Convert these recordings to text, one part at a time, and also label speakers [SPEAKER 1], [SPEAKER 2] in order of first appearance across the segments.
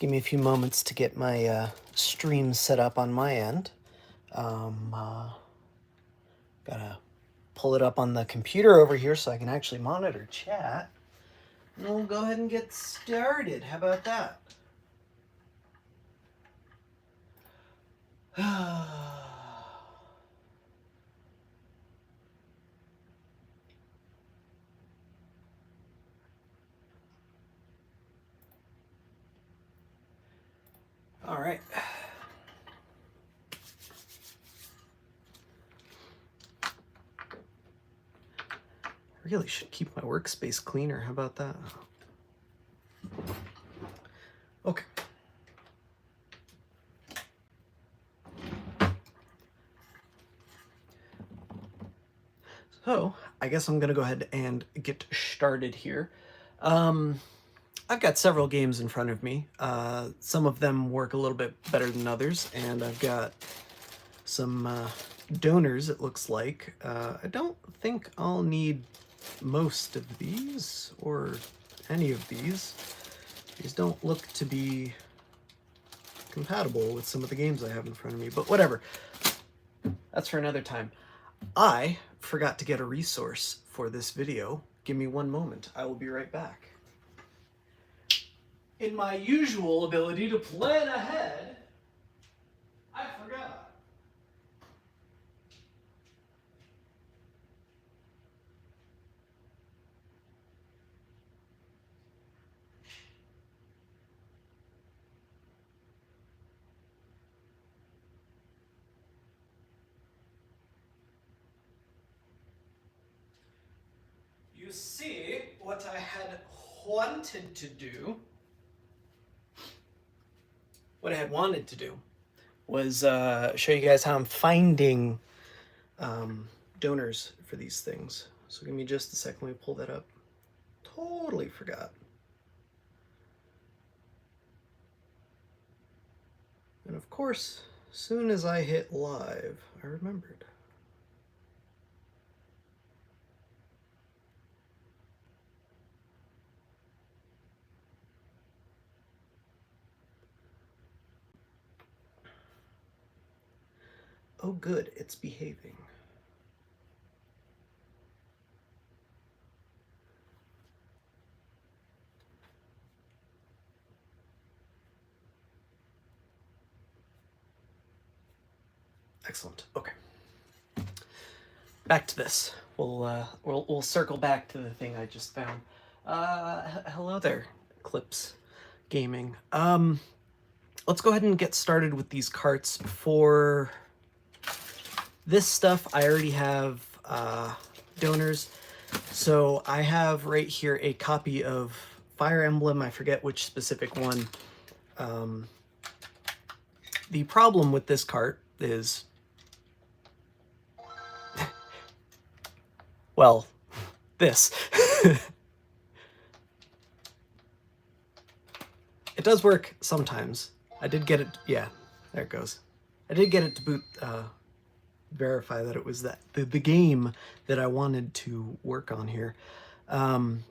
[SPEAKER 1] Give me a few moments to get my stream set up on my end. Gotta pull it up on the computer over here so I can actually monitor chat. And we'll go ahead and get started. How about that? All right. I really should keep my workspace cleaner. How about that? Okay. So, I guess I'm going to go ahead and get started here. I've got several games in front of me. Some of them work a little bit better than others, and I've got some donors, it looks like. I don't think I'll need most of these, or any of these. These don't look to be compatible with some of the games I have in front of me, but whatever. That's for another time. I forgot to get a resource for this video. Give me one moment. I will be right back. In my usual ability to plan ahead, I forgot. You see, what I had wanted to do, was show you guys how I'm finding donors for these things. So give me just a second, let me pull that up. Totally forgot. And of course, as soon as I hit live, I remembered. Oh good, it's behaving. Excellent. Okay. Back to this. We'll circle back to the thing I just found. Hello there, Clips Gaming. Let's go ahead and get started with these carts. For this stuff, I already have donors. So I have right here a copy of Fire Emblem. I forget which specific one. The problem with this cart is, well, this. It does work sometimes. I did get it, yeah, there it goes. I did get it to boot, verify that it was the game that I wanted to work on here. And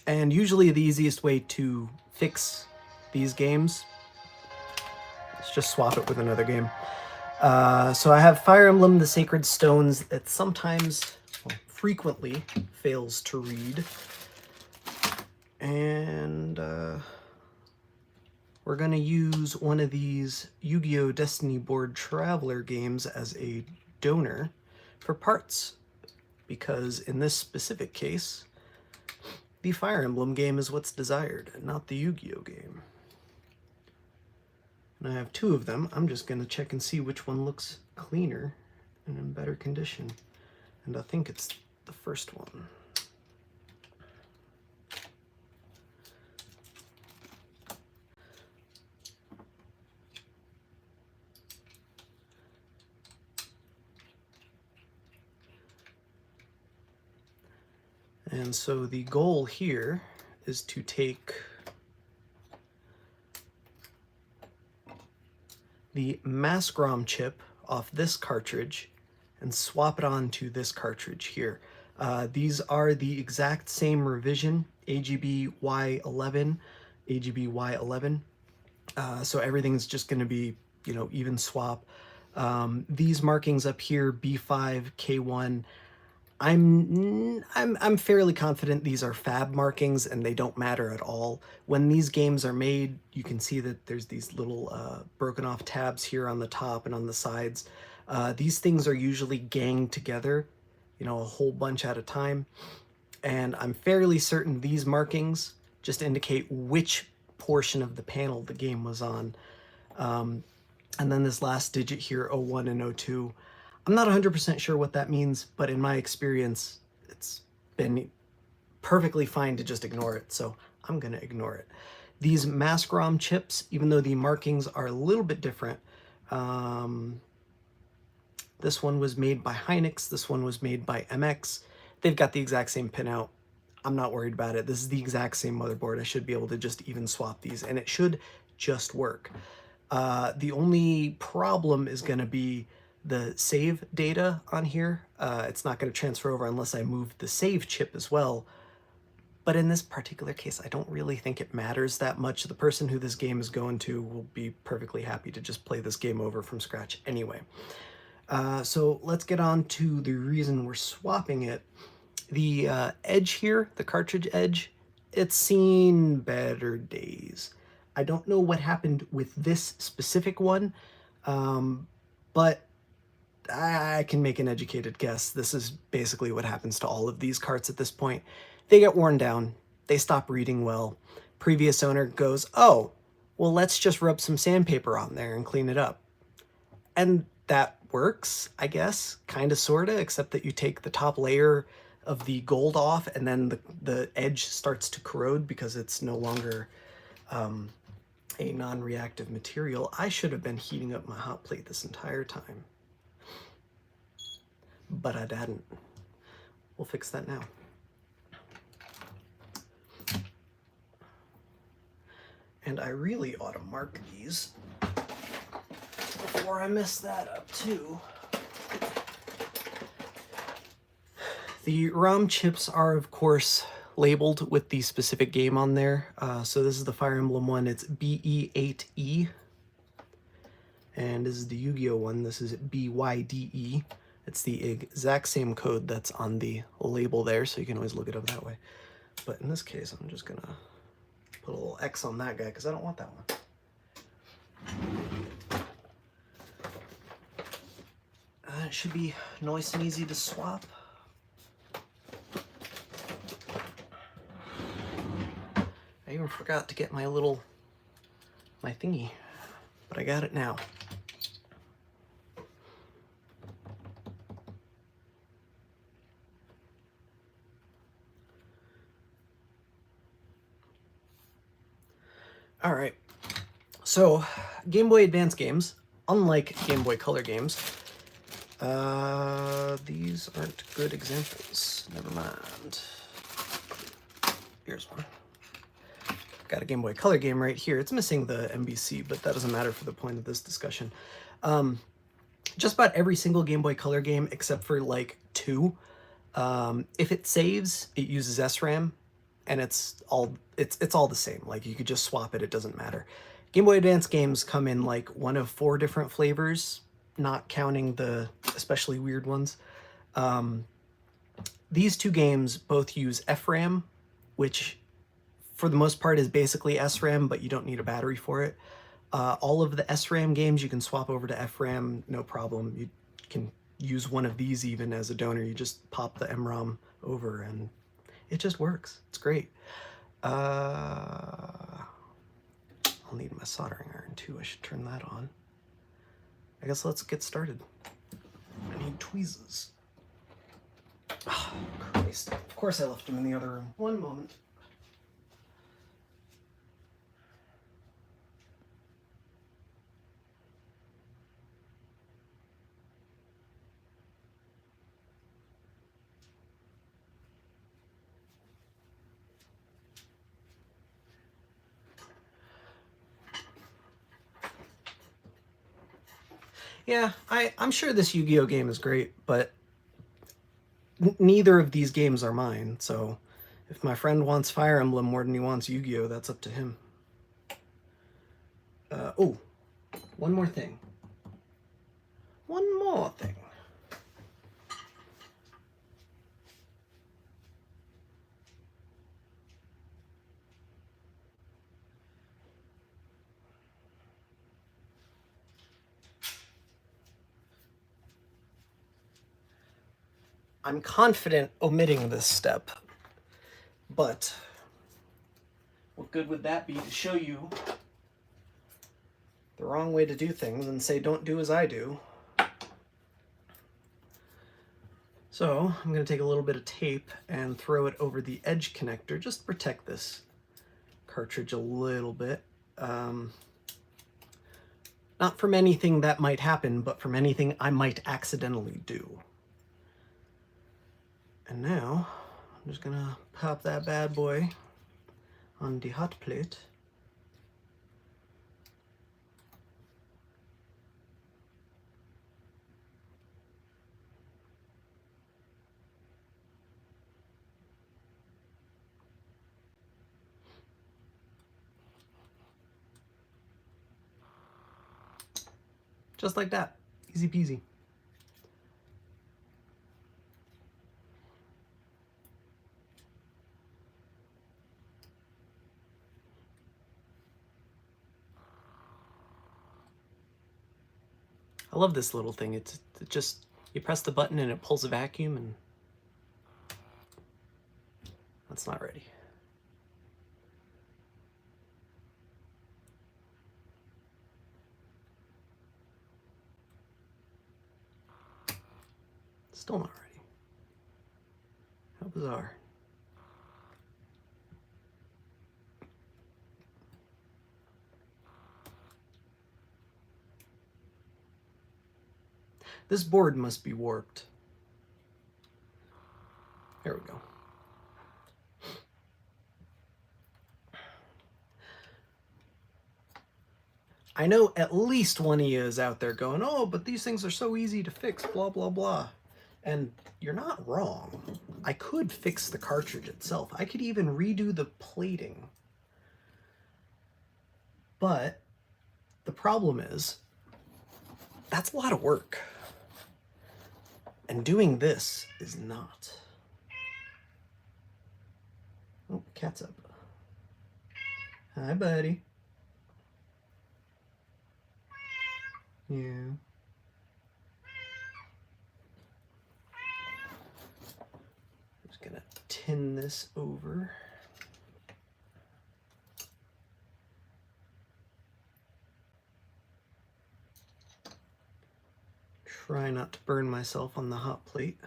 [SPEAKER 1] usually the easiest way to fix these games is just swap it with another game. So I have Fire Emblem, the Sacred Stones, that sometimes, well, frequently fails to read. And we're going to use one of these Yu-Gi-Oh! Destiny Board Traveler games as a donor for parts, because in this specific case, the Fire Emblem game is what's desired, not the Yu-Gi-Oh! Game. And I have two of them. I'm just going to check and see which one looks cleaner and in better condition. And I think it's the first one. And so the goal here is to take the mask ROM chip off this cartridge and swap it onto this cartridge here. These are the exact same revision, AGB Y11, AGB Y11. So everything's just going to be, you know, even swap. These markings up here, B5, K1, I'm fairly confident these are fab markings and they don't matter at all. When these games are made, you can see that there's these little broken off tabs here on the top and on the sides. These things are usually ganged together, you know, a whole bunch at a time. And I'm fairly certain these markings just indicate which portion of the panel the game was on. And then this last digit here, 01 and 02. I'm not 100% sure what that means, but in my experience, it's been perfectly fine to just ignore it, so I'm gonna ignore it. These mask ROM chips, even though the markings are a little bit different, this one was made by Hynix, this one was made by MX. They've got the exact same pinout. I'm not worried about it. This is the exact same motherboard. I should be able to just even swap these, and it should just work. The only problem is going to be the save data on here. It's not going to transfer over unless I move the save chip as well. But in this particular case, I don't really think it matters that much. The person who this game is going to will be perfectly happy to just play this game over from scratch anyway. So let's get on to the reason we're swapping it. The edge here, the cartridge edge, it's seen better days. I don't know what happened with this specific one, but I can make an educated guess. This is basically what happens to all of these carts at this point. They get worn down, they stop reading well. Previous owner goes, oh, well, let's just rub some sandpaper on there and clean it up. And that works, I guess, kind of, sort of, except that you take the top layer of the gold off and then the edge starts to corrode because it's no longer a non-reactive material. I should have been heating up my hot plate this entire time, but I didn't. We'll fix that now. And I really ought to mark these before I mess that up too. The ROM chips are, of course, labeled with the specific game on there. So this is the Fire Emblem one, it's BE8E. And this is the Yu-Gi-Oh one, this is BYDE. It's the exact same code that's on the label there, so you can always look it up that way. But in this case, I'm just gonna put a little X on that guy because I don't want that one. It should be nice and easy to swap. I even forgot to get my thingy, but I got it now. All right, so Game Boy Advance games, unlike Game Boy Color games, these aren't good examples. Never mind. Here's one. Got a Game Boy Color game right here. It's missing the MBC, but that doesn't matter for the point of this discussion. Just about every single Game Boy Color game, except for like 2, if it saves, it uses SRAM, and it's all the same. Like, you could just swap it, it doesn't matter. Game Boy Advance games come in like one of 4 different flavors, not counting the especially weird ones. These 2 games both use FRAM, which for the most part is basically SRAM, but you don't need a battery for it. All of the SRAM games you can swap over to FRAM, no problem. You can use one of these even as a donor. You just pop the MROM over and it just works. It's great. I'll need my soldering iron too. I should turn that on. I guess let's get started. I need tweezers. Oh, Christ. Of course I left them in the other room. One moment. Yeah, I'm sure this Yu-Gi-Oh game is great, but neither of these games are mine, so if my friend wants Fire Emblem more than he wants Yu-Gi-Oh, that's up to him. Oh, one more thing. One more thing. I'm confident omitting this step, but what good would that be to show you the wrong way to do things and say don't do as I do? So I'm going to take a little bit of tape and throw it over the edge connector just to protect this cartridge a little bit. Not from anything that might happen, but from anything I might accidentally do. And now I'm just going to pop that bad boy on the hot plate. Just like that. Easy peasy. I love this little thing. It just, you press the button and it pulls a vacuum, and that's not ready. Still not ready. How bizarre. This board must be warped. There we go. I know at least one of you is out there going, oh, but these things are so easy to fix, blah, blah, blah. And you're not wrong. I could fix the cartridge itself. I could even redo the plating. But the problem is, that's a lot of work. And doing this is not. Oh, cat's up. Hi, buddy. Yeah. Just gonna tin this over. Try not to burn myself on the hot plate.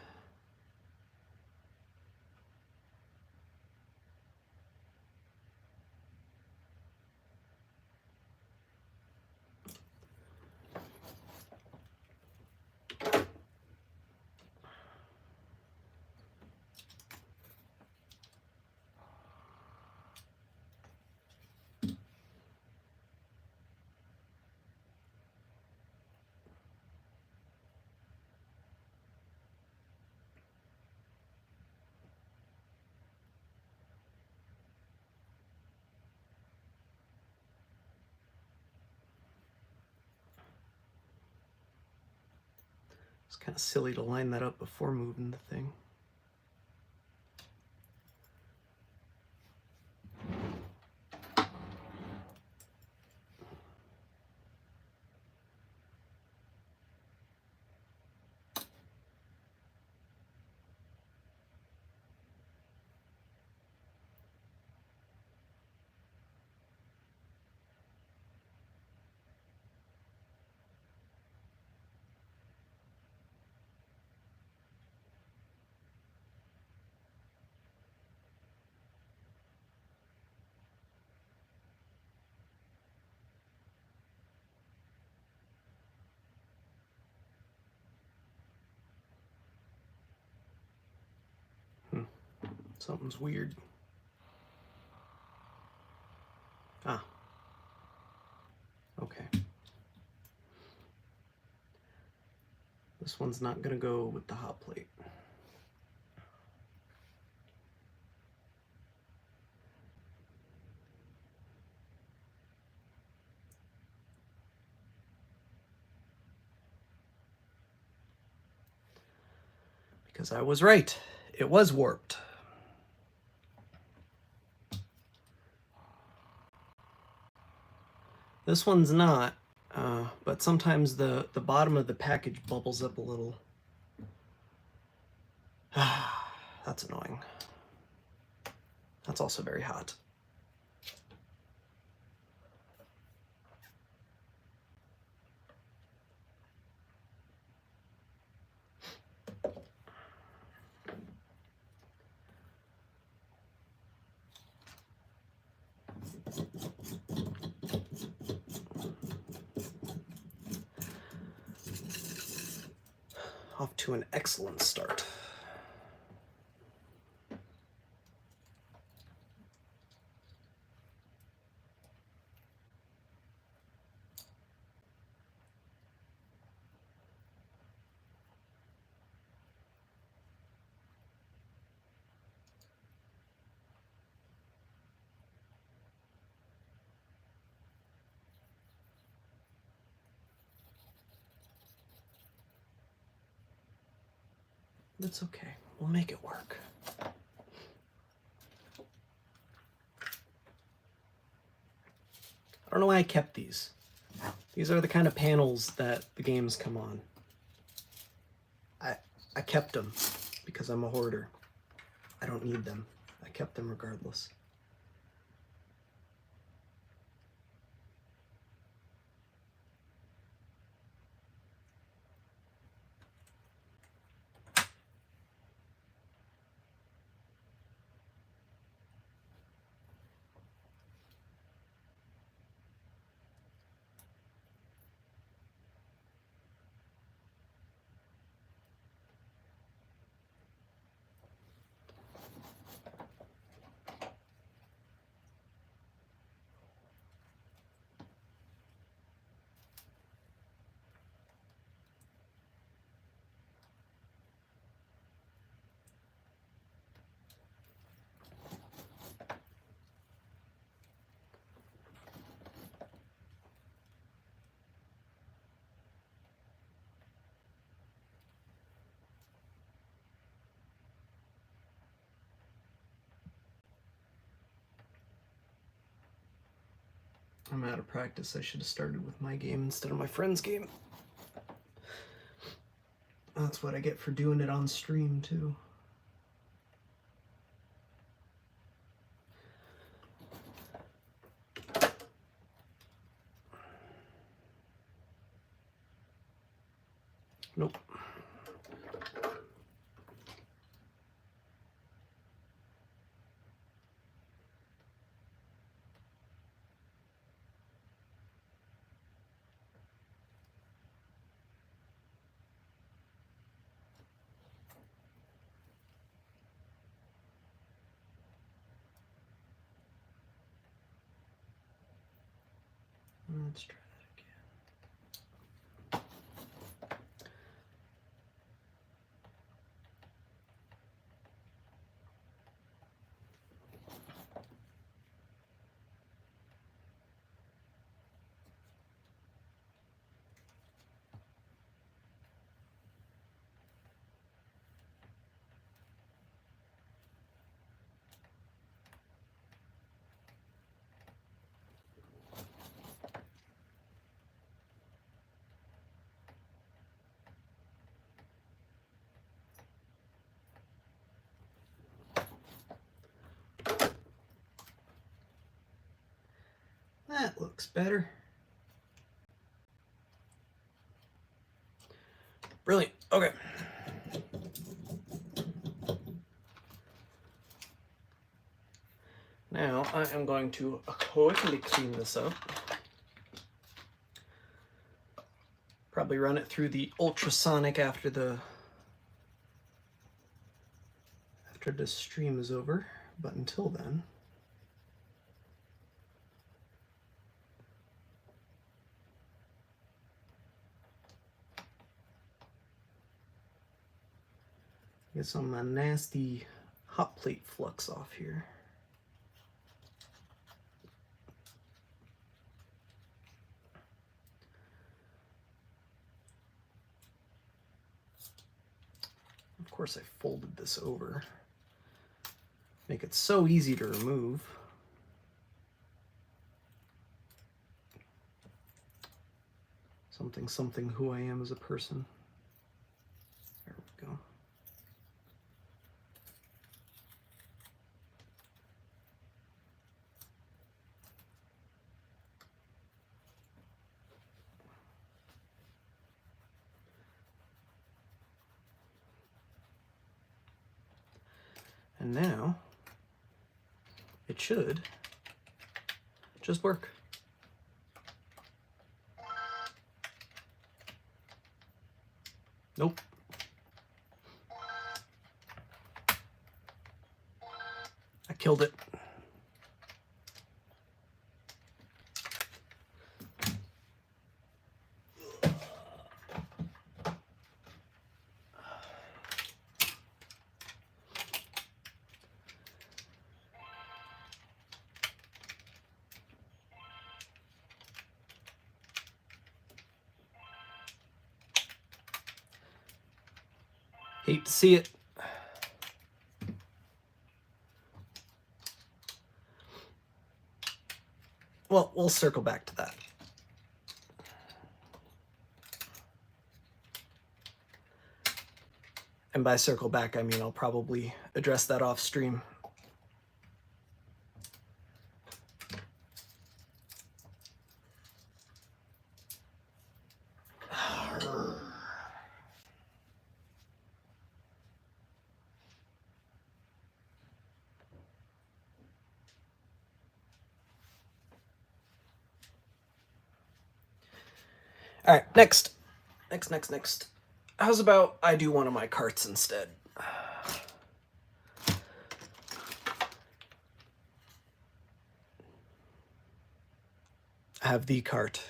[SPEAKER 1] It's kind of silly to line that up before moving the thing. Something's weird. Ah. Okay. This one's not gonna go with the hot plate. because I was right. It was warped. This one's not, but sometimes the bottom of the package bubbles up a little. That's annoying. That's also very hot. Off to an excellent start. That's okay. We'll make it work. I don't know why I kept these. These are the kind of panels that the games come on. I kept them because I'm a hoarder. I don't need them. I kept them regardless. I'm out of practice. I should have started with my game instead of my friend's game. That's what I get for doing it on stream, too. Nope. Let's try that again. That looks better. Brilliant. Okay. Now I am going to quickly clean this up. Probably run it through the ultrasonic after the stream is over, but until then, get some of my nasty hot plate flux off here. Of course I folded this over. Make it so easy to remove. Something who I am as a person. There we go. And now it should just work. Nope. I killed it. Hate to see it. Well, we'll circle back to that. And by circle back, I mean I'll probably address that off stream. All right, next. How's about I do one of my carts instead? I have the cart.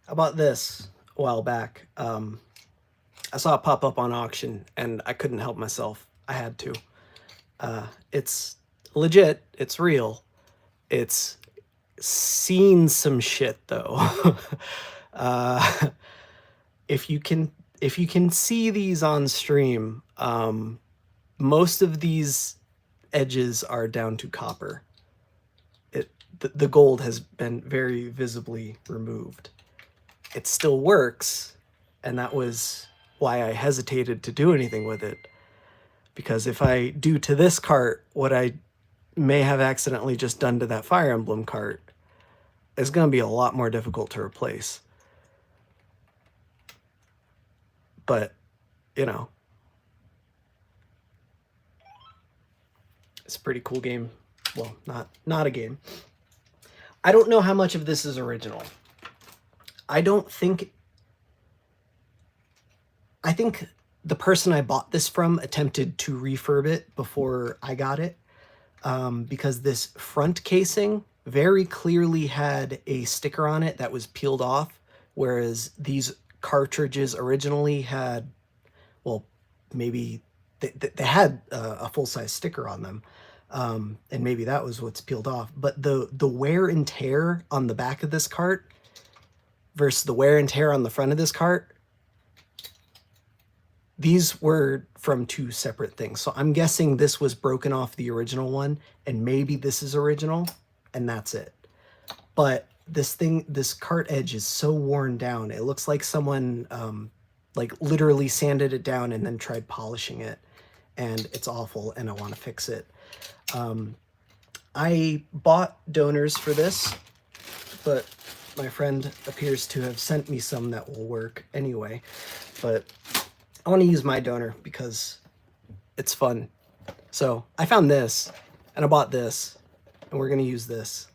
[SPEAKER 1] I bought this a while back. I saw it pop up on auction and I couldn't help myself. I had to. It's legit. It's real. It's seen some shit though. If you can see these on stream, most of these edges are down to copper. The gold has been very visibly removed. It still works, and that was why I hesitated to do anything with it. Because if I do to this cart what I may have accidentally just done to that Fire Emblem cart, it's going to be a lot more difficult to replace. But, you know, it's a pretty cool game. Well, not a game. I don't know how much of this is original. I think the person I bought this from attempted to refurb it before I got it, because this front casing very clearly had a sticker on it that was peeled off, whereas these cartridges originally had, well, maybe they had a full-size sticker on them, and maybe that was what's peeled off. But the wear and tear on the back of this cart versus the wear and tear on the front of this cart, these were from two separate things. So I'm guessing this was broken off the original one, and maybe this is original, and that's it. But this cart edge is so worn down. It looks like someone like literally sanded it down and then tried polishing it, and it's awful, and I want to fix it. I bought donors for this, but my friend appears to have sent me some that will work anyway. But I want to use my donor because it's fun. So I found this, and I bought this, and we're going to use this.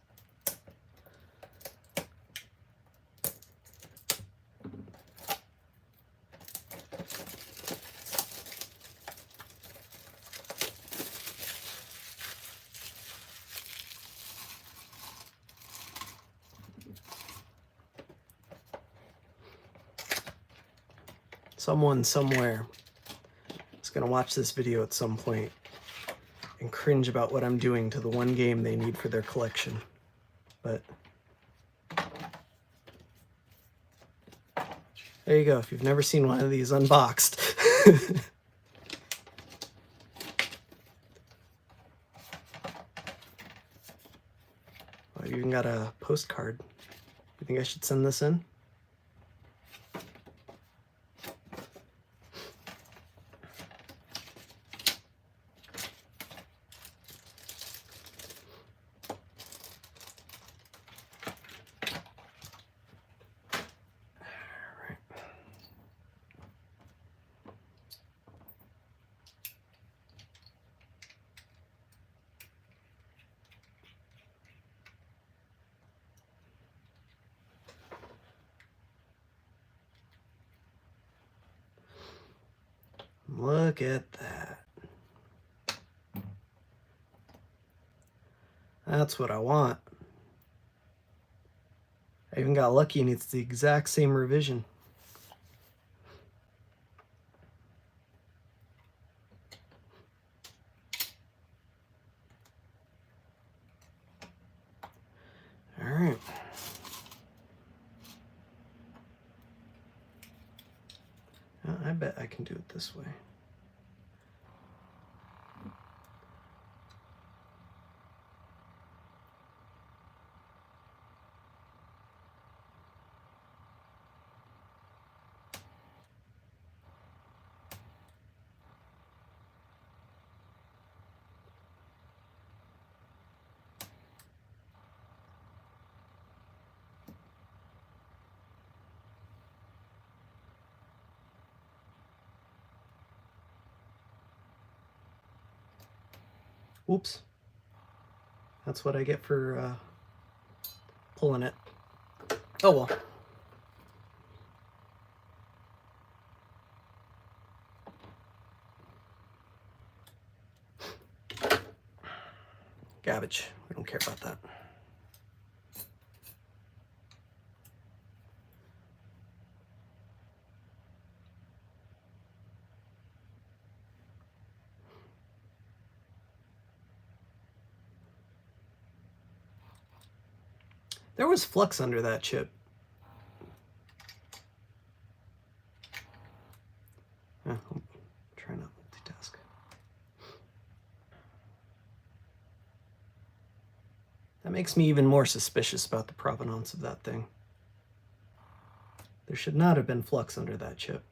[SPEAKER 1] Someone somewhere is going to watch this video at some point and cringe about what I'm doing to the one game they need for their collection. but there you go. If you've never seen one of these unboxed. Oh, you even got a postcard. You think I should send this in? Look at that. That's what I want. I even got lucky and it's the exact same revision. All right. I bet I can do it this way. Oops. That's what I get for pulling it. Oh well. Garbage. We don't care about that. There was flux under that chip. I'm trying not to multitask. That makes me even more suspicious about the provenance of that thing. There should not have been flux under that chip.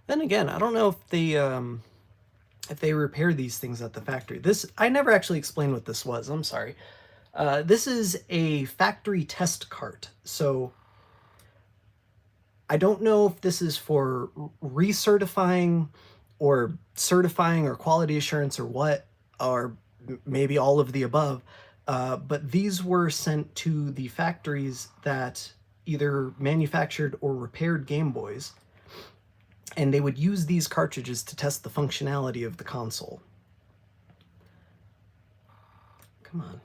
[SPEAKER 1] Then again, I don't know if they repair these things at the factory. I never actually explained what this was. I'm sorry. This is a factory test cart. So I don't know if this is for recertifying or certifying or quality assurance or what, or maybe all of the above. But these were sent to the factories that either manufactured or repaired Game Boys. And they would use these cartridges to test the functionality of the console. Come on.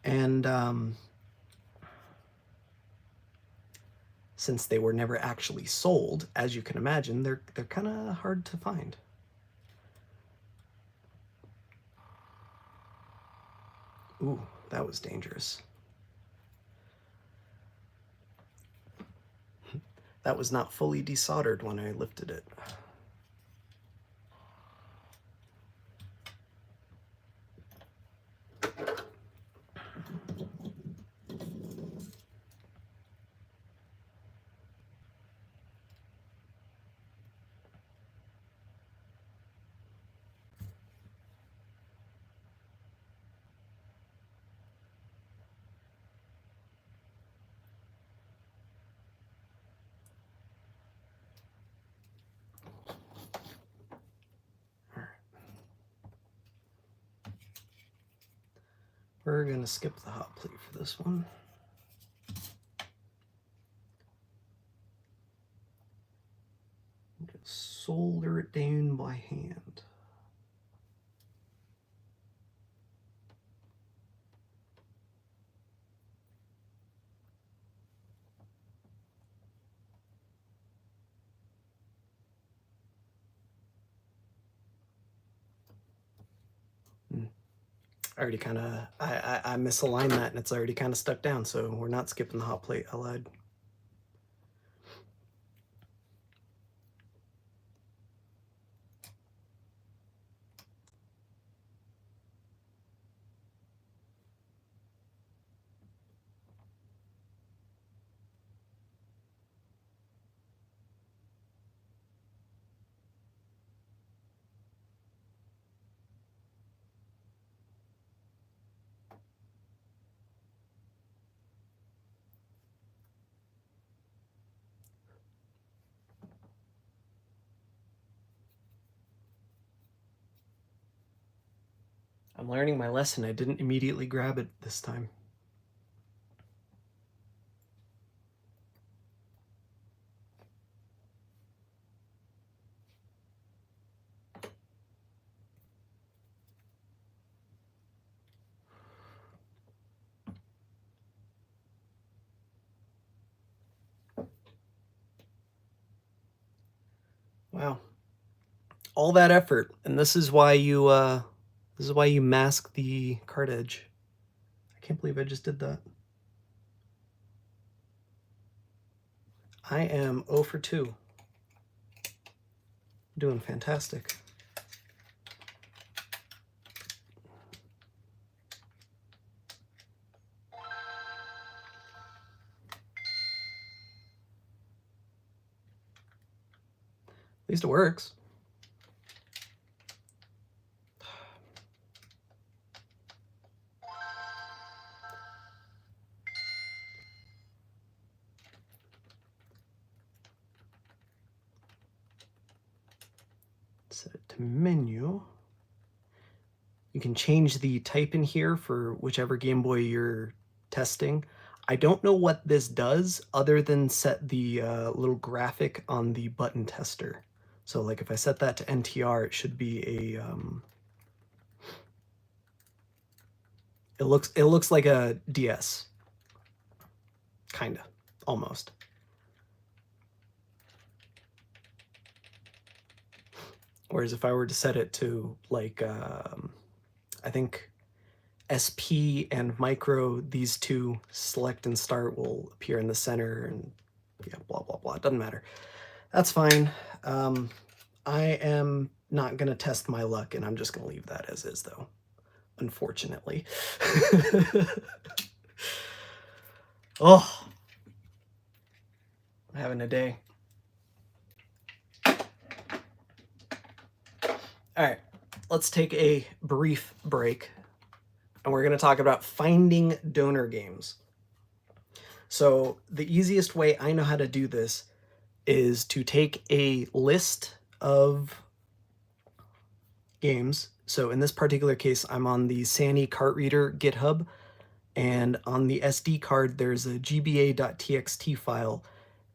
[SPEAKER 1] And since they were never actually sold, as you can imagine, they're kind of hard to find. Ooh, that was dangerous. That was not fully desoldered when I lifted it. We're going to skip the hot plate for this one. Just solder it down by hand. I already kind of, I misaligned that and it's already kind of stuck down, so we're not skipping the hot plate. I lied. I'm learning my lesson. I didn't immediately grab it this time. Wow. All that effort, and this is why you mask the card edge. I can't believe I just did that. I am 0 for 2. Doing fantastic. At least it works. Set it to menu. You can change the type in here for whichever Game Boy you're testing. I don't know what this does other than set the little graphic on the button tester. So like if I set that to NTR, it should be a it looks like a DS. Kinda. Almost. Whereas if I were to set it to like I think SP and micro, these two, select and start, will appear in the center, and yeah, blah, blah, blah. It doesn't matter. That's fine. I am not going to test my luck, and I'm just going to leave that as is, though, unfortunately. Oh, I'm having a day. All right, let's take a brief break, and we're going to talk about finding donor games. So the easiest way I know how to do this is to take a list of games. So in this particular case, I'm on the Sani cart reader GitHub, and on the SD card, there's a gba.txt file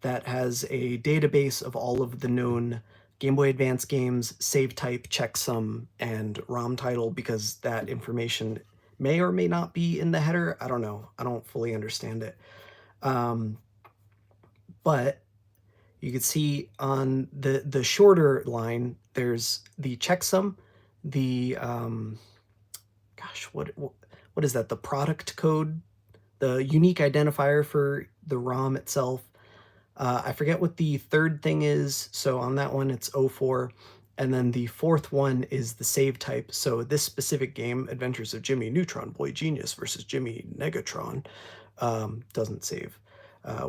[SPEAKER 1] that has a database of all of the known Game Boy Advance games, save type, checksum, and ROM title, because that information may or may not be in the header. I don't know. I don't fully understand it. But you can see on the shorter line, there's the checksum, the gosh, what is that? The product code, the unique identifier for the ROM itself. I forget what the third thing is. So on that one, it's 04. And then the fourth one is the save type. So this specific game, Adventures of Jimmy Neutron Boy Genius versus Jimmy Negatron, doesn't save.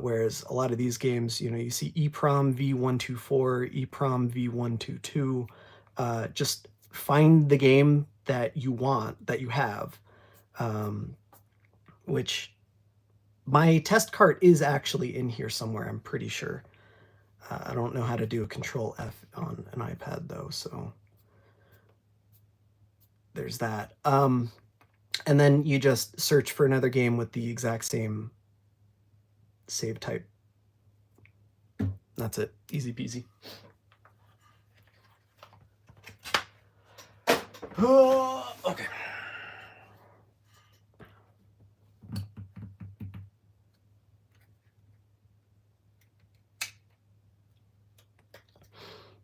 [SPEAKER 1] Whereas a lot of these games, you know, you see EEPROM V124, EEPROM V122. Just find the game that you want, that you have, which my test cart is actually in here somewhere, I'm pretty sure. I don't know how to do a Control F on an iPad though, so there's that. And then you just search for another game with the exact same save type. That's it. Easy peasy. Okay.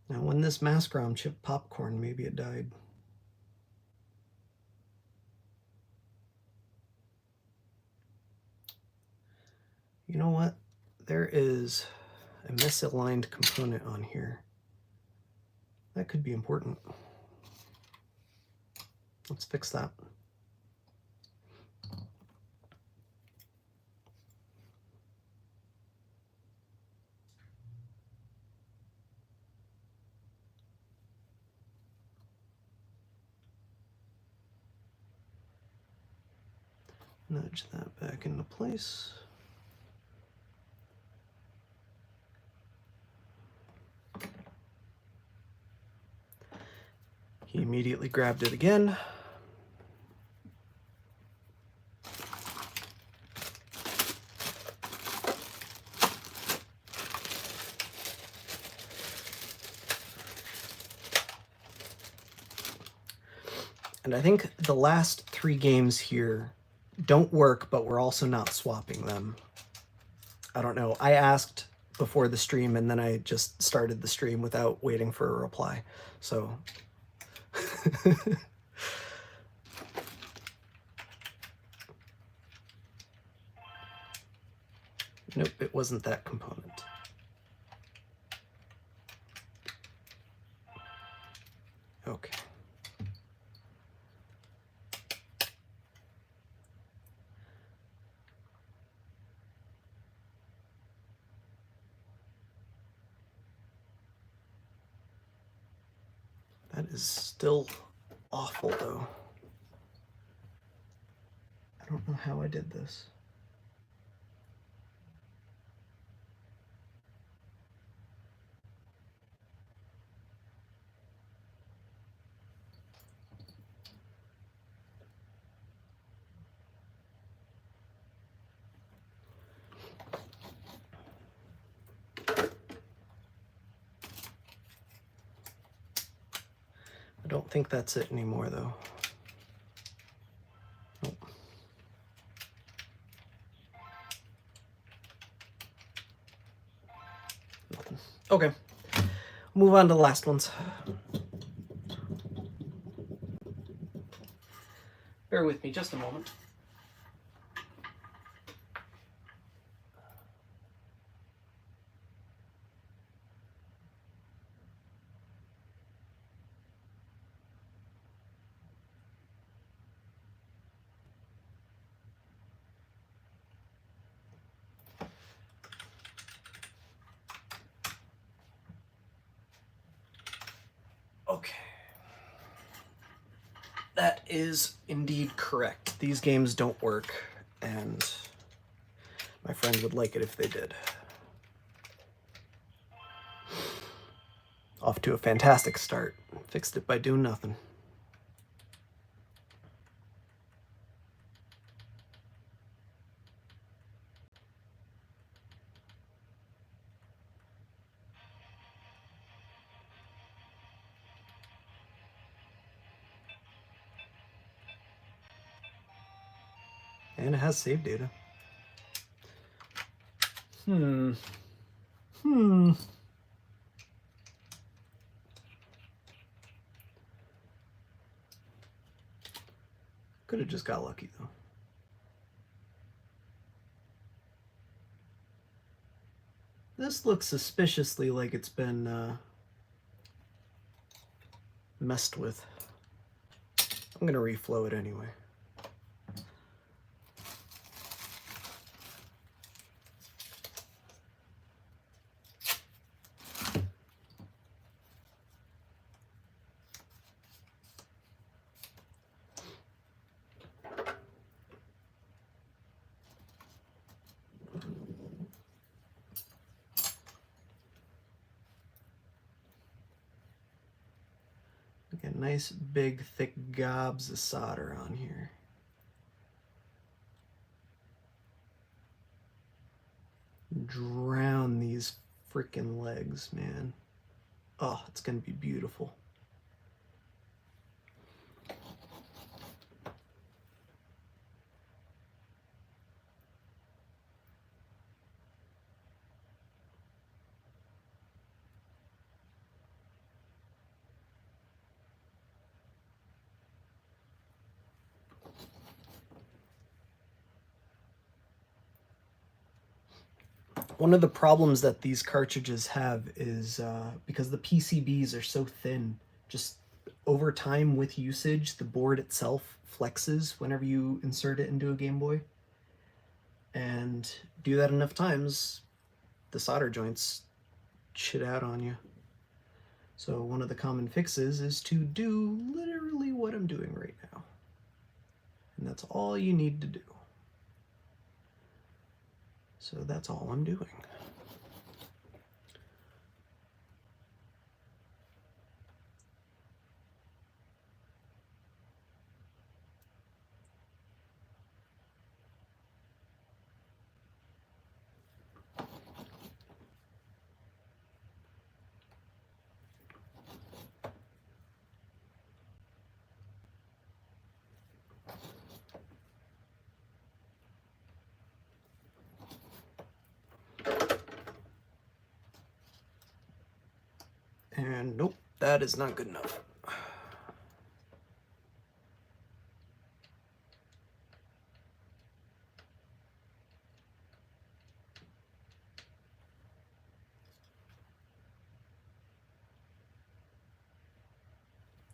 [SPEAKER 1] Now, when this Mascrom chipped popcorn, maybe it died. You know what? There is a misaligned component on here. That could be important. Let's fix that. Nudge that back into place. He immediately grabbed it again. And I think the last 3 games here don't work, but we're also not swapping them. I don't know. I asked before the stream, and then I just started the stream without waiting for a reply. So... Nope, it wasn't that component. Okay. That is still awful, though. I don't know how I did this. I don't think that's it anymore, though. Nope. Nothing. Okay. Move on to the last ones. Bear with me just a moment. Okay. That is indeed correct. These games don't work, and my friend would like it if they did. Off to a fantastic start. Fixed it by doing nothing. And it has save data. Could have just got lucky, though. This looks suspiciously like it's been messed with. I'm gonna reflow it anyway. Get nice big thick gobs of solder on here. Drown these freaking legs, man. Oh, it's gonna be beautiful. One of the problems that these cartridges have is because the PCBs are so thin, just over time with usage, the board itself flexes whenever you insert it into a Game Boy. And do that enough times, the solder joints shit out on you. So one of the common fixes is to do literally what I'm doing right now. And that's all you need to do. So that's all I'm doing. And nope, that is not good enough.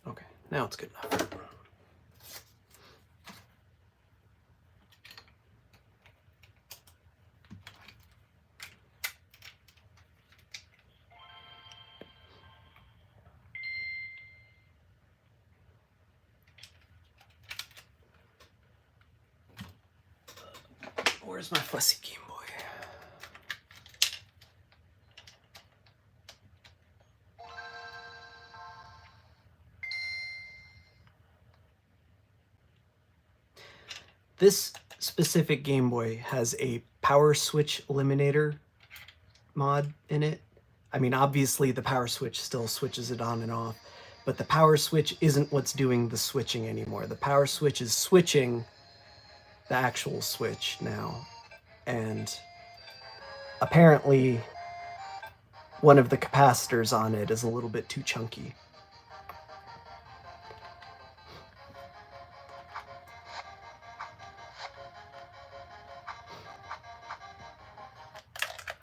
[SPEAKER 1] Okay, now it's good enough. Where's my fussy Game Boy? This specific Game Boy has a power switch eliminator mod in it. I mean, obviously the power switch still switches it on and off, but the power switch isn't what's doing the switching anymore. The power switch is switching the actual switch now. And apparently one of the capacitors on it is a little bit too chunky.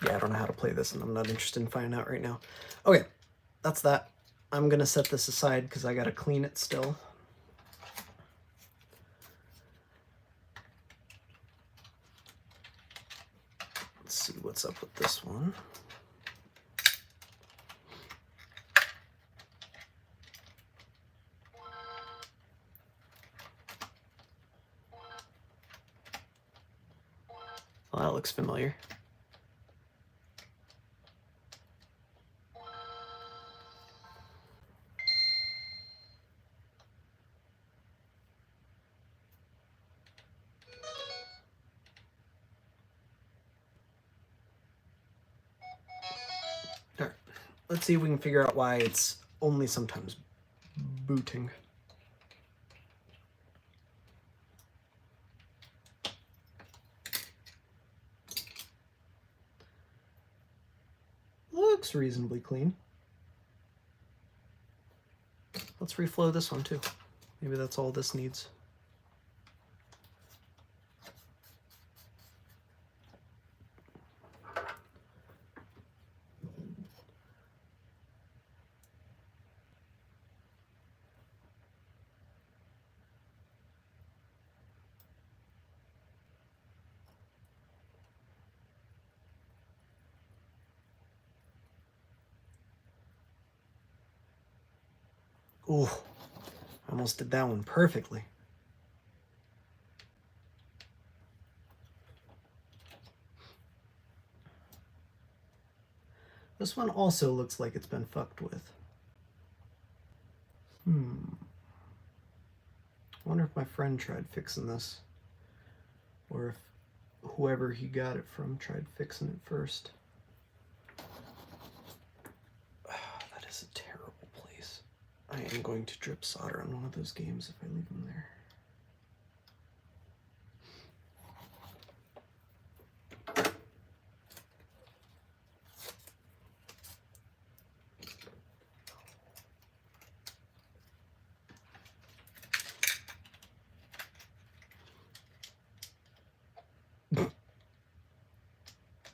[SPEAKER 1] Yeah, I don't know how to play this, and I'm not interested in finding out right now. Okay, that's that. I'm gonna set this aside because I gotta clean it still. Let's see what's up with this one. Well, that looks familiar. Alright, let's see if we can figure out why it's only sometimes booting. Looks reasonably clean. Let's reflow this one too. Maybe that's all this needs. Ooh, I almost did that one perfectly. This one also looks like it's been fucked with. I wonder if my friend tried fixing this, or if whoever he got it from tried fixing it first. That is a terrible place. I am going to drip solder on one of those games if I leave them there.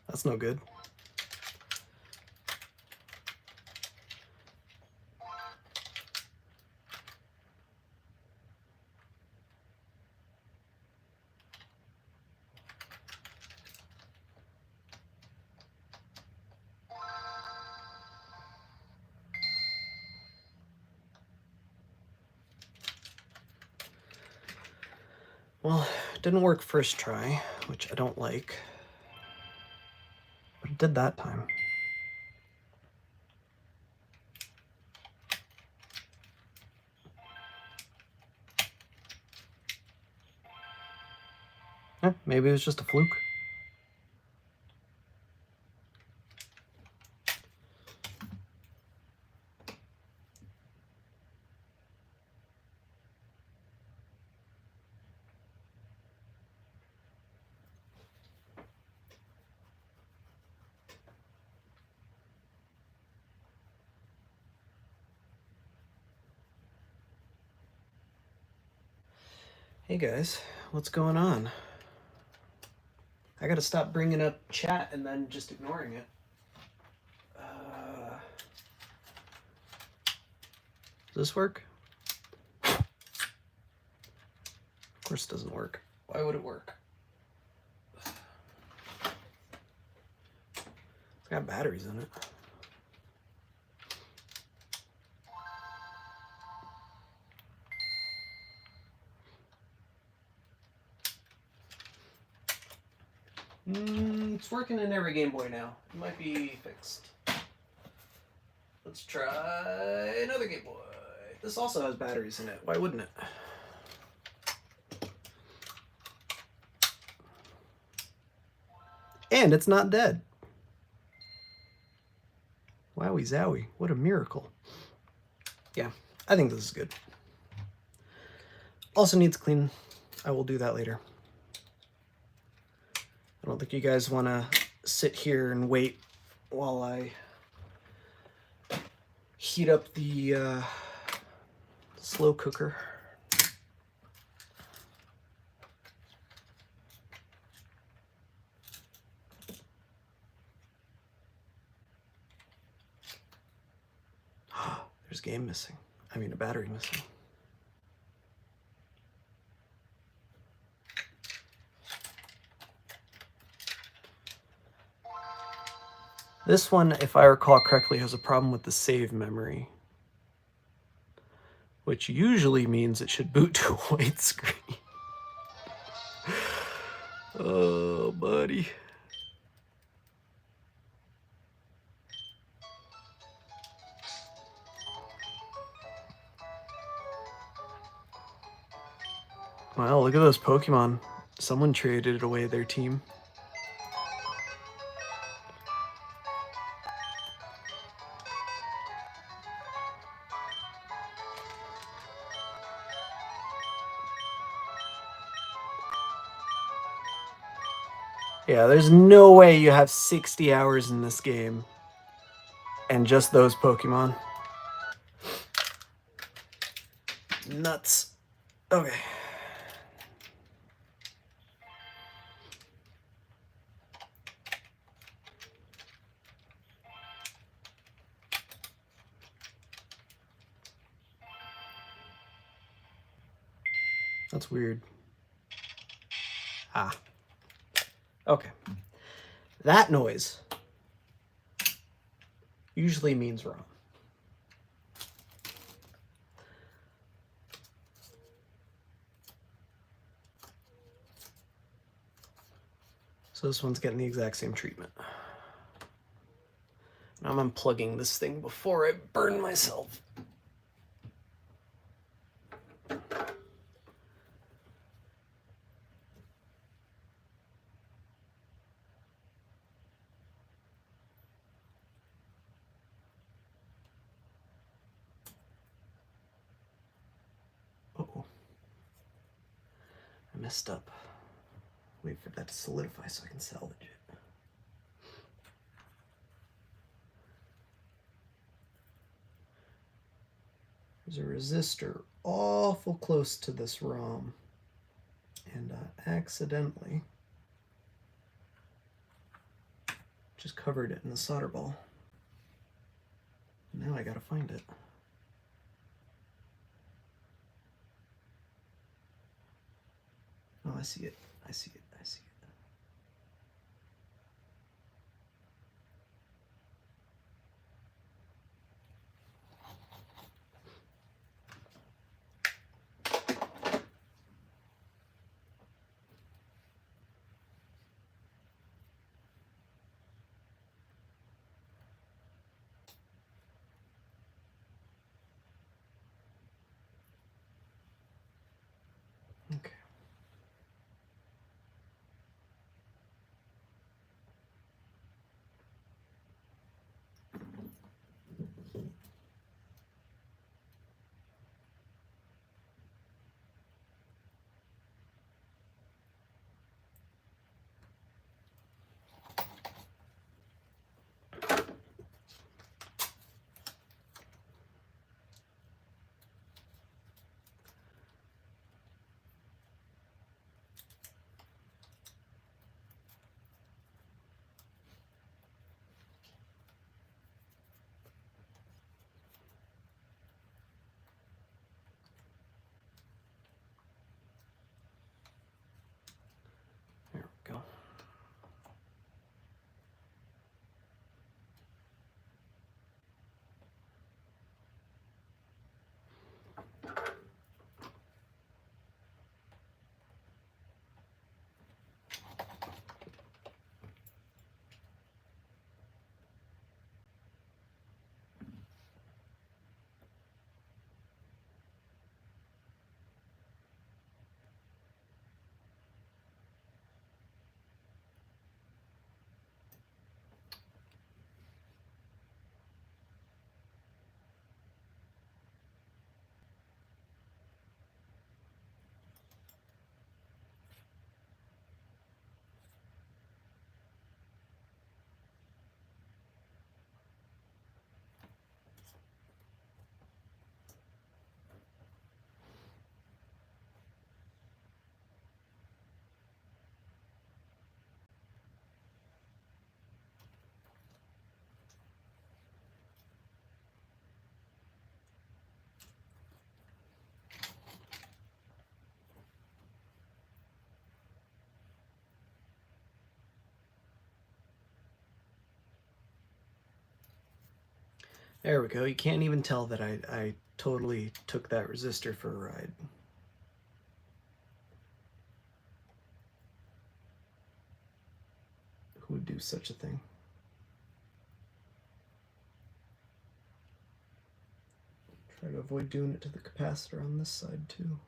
[SPEAKER 1] That's no good. Well, it didn't work first try, which I don't like. But it did that time. Yeah, maybe it was just a fluke. Hey guys, what's going on? I gotta stop bringing up chat and then just ignoring it. Does this work? Of course it doesn't work. Why would it work? It's got batteries in it. It's working in every Game Boy now. It might be fixed. Let's try another Game Boy. This also has batteries in it. Why wouldn't it? And it's not dead. Wowie zowie. What a miracle. Yeah, I think this is good. Also needs clean. I will do that later. I don't think you guys want to sit here and wait while I heat up the slow cooker. There's game missing. I mean, a battery missing. This one, if I recall correctly, has a problem with the save memory, which usually means it should boot to a white screen. Oh, buddy. Wow, look at those Pokemon. Someone traded away their team. Yeah, there's no way you have 60 hours in this game and just those Pokemon. Nuts. Okay. That's weird. Ah. Okay. That noise usually means wrong. So this one's getting the exact same treatment. Now I'm unplugging this thing before I burn myself. Uh-oh. I messed up. Wait for that to solidify so I can salvage it. There's a resistor awful close to this ROM, and I accidentally just covered it in the solder ball. Now I gotta find it. Oh, I see it. I see it. I see it. There we go. You can't even tell that I totally took that resistor for a ride. Who would do such a thing? Try to avoid doing it to the capacitor on this side too.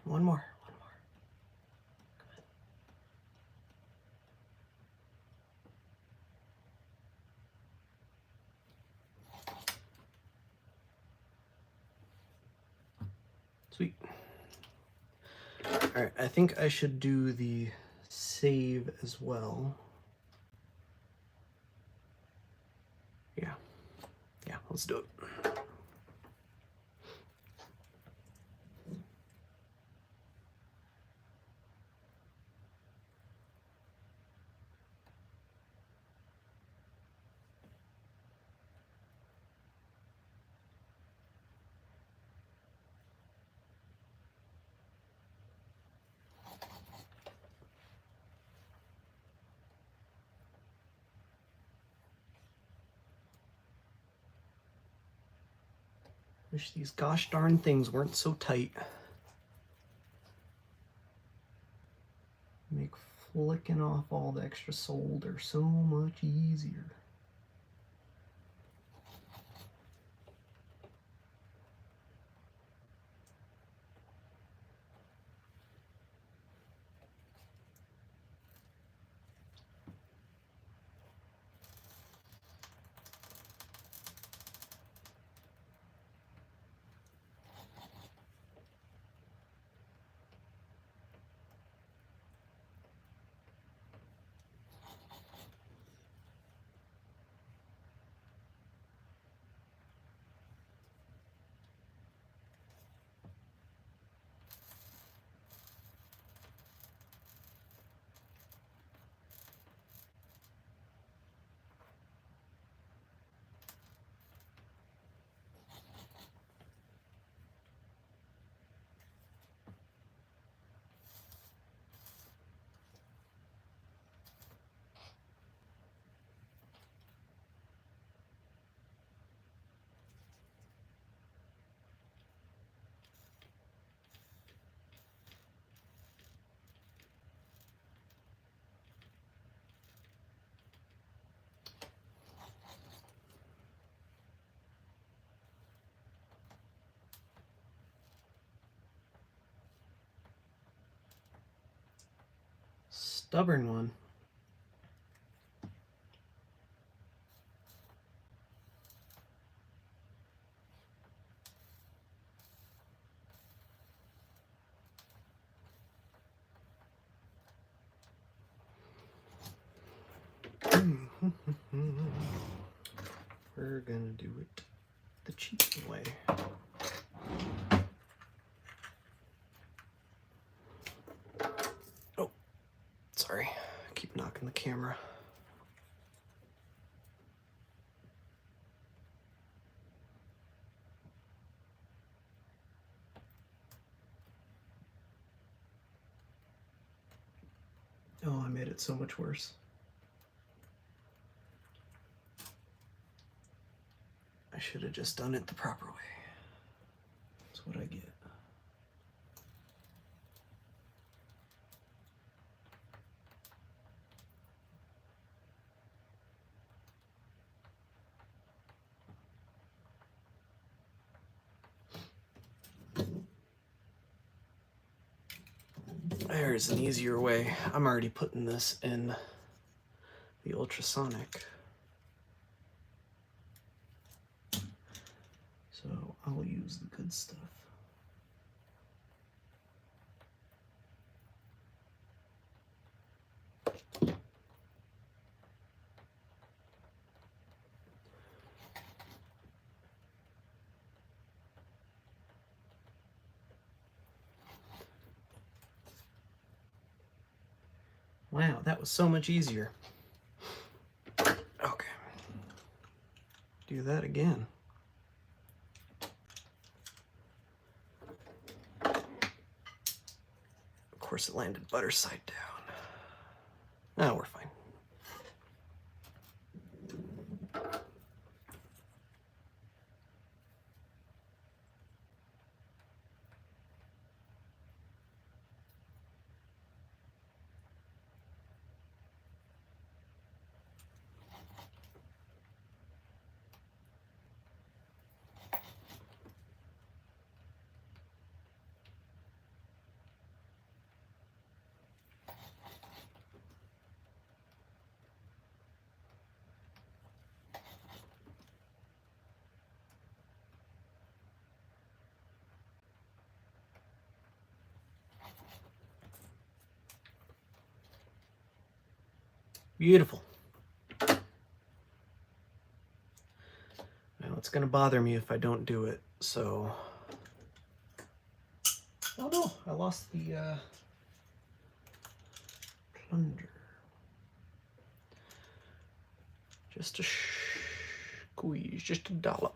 [SPEAKER 1] One more. Sweet. All right, I think I should do the save as well. Yeah, let's do it. Wish these gosh darn things weren't so tight. Make flicking off all the extra solder so much easier. Stubborn one. We're gonna do it the cheap way. Oh, sorry. I keep knocking the camera. Oh, I made it so much worse. I should have just done it the proper way. That's what I get. there's an easier way. I'm already putting this in the ultrasonic. So I'll use the good stuff. Wow, that was so much easier. Okay. Do that again. Of course, it landed butter side down. Now we're fine. Beautiful. Now it's gonna bother me if I don't do it, so... Oh no, I lost the plunger. Just a squeeze, just a dollop.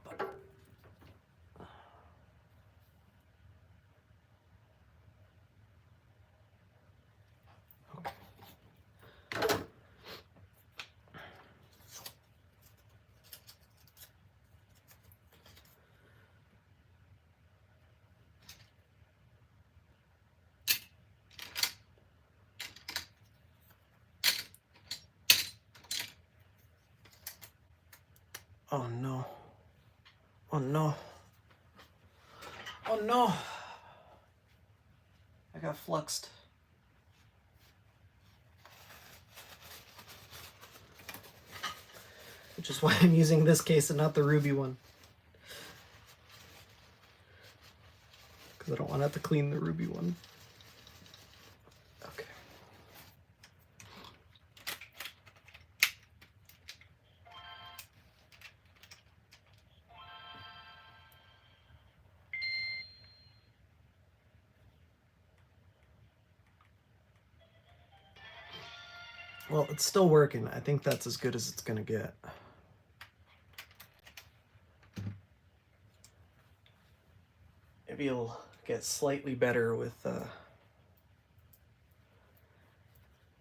[SPEAKER 1] Oh no. Oh no. Oh no. I got fluxed. Which is why I'm using this case and not the ruby one. Because I don't want to have to clean the ruby one. Okay. Well, it's still working. I think that's as good as it's gonna get. Maybe it'll get slightly better with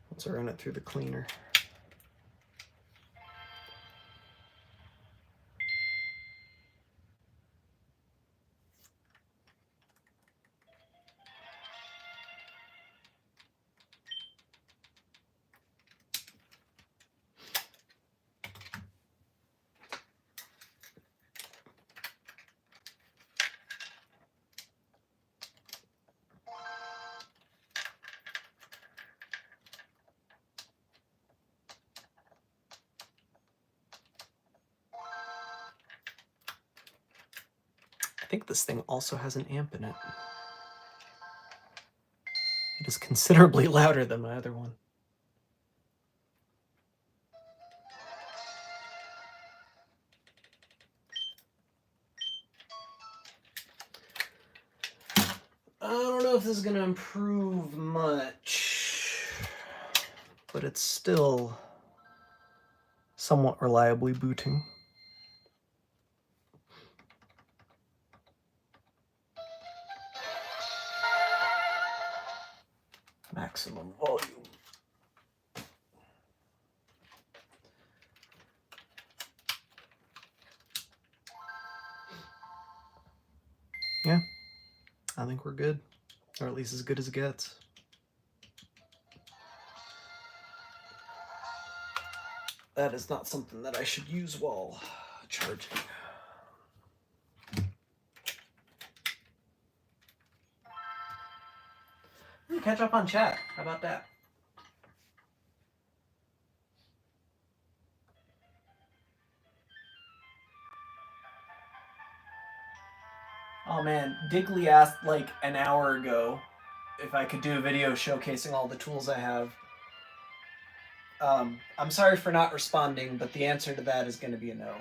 [SPEAKER 1] once I run it through the cleaner. I think this thing also has an amp in it. It is considerably louder than my other one. I don't know if this is going to improve much, but it's still somewhat reliably booting. Maximum volume. Yeah, I think we're good, or at least as good as it gets. That is not something that I should use while charging. Okay. catch up on chat. How about that? Oh man, Digley asked like an hour ago if I could do a video showcasing all the tools I have. I'm sorry for not responding, but the answer to that is going to be a no.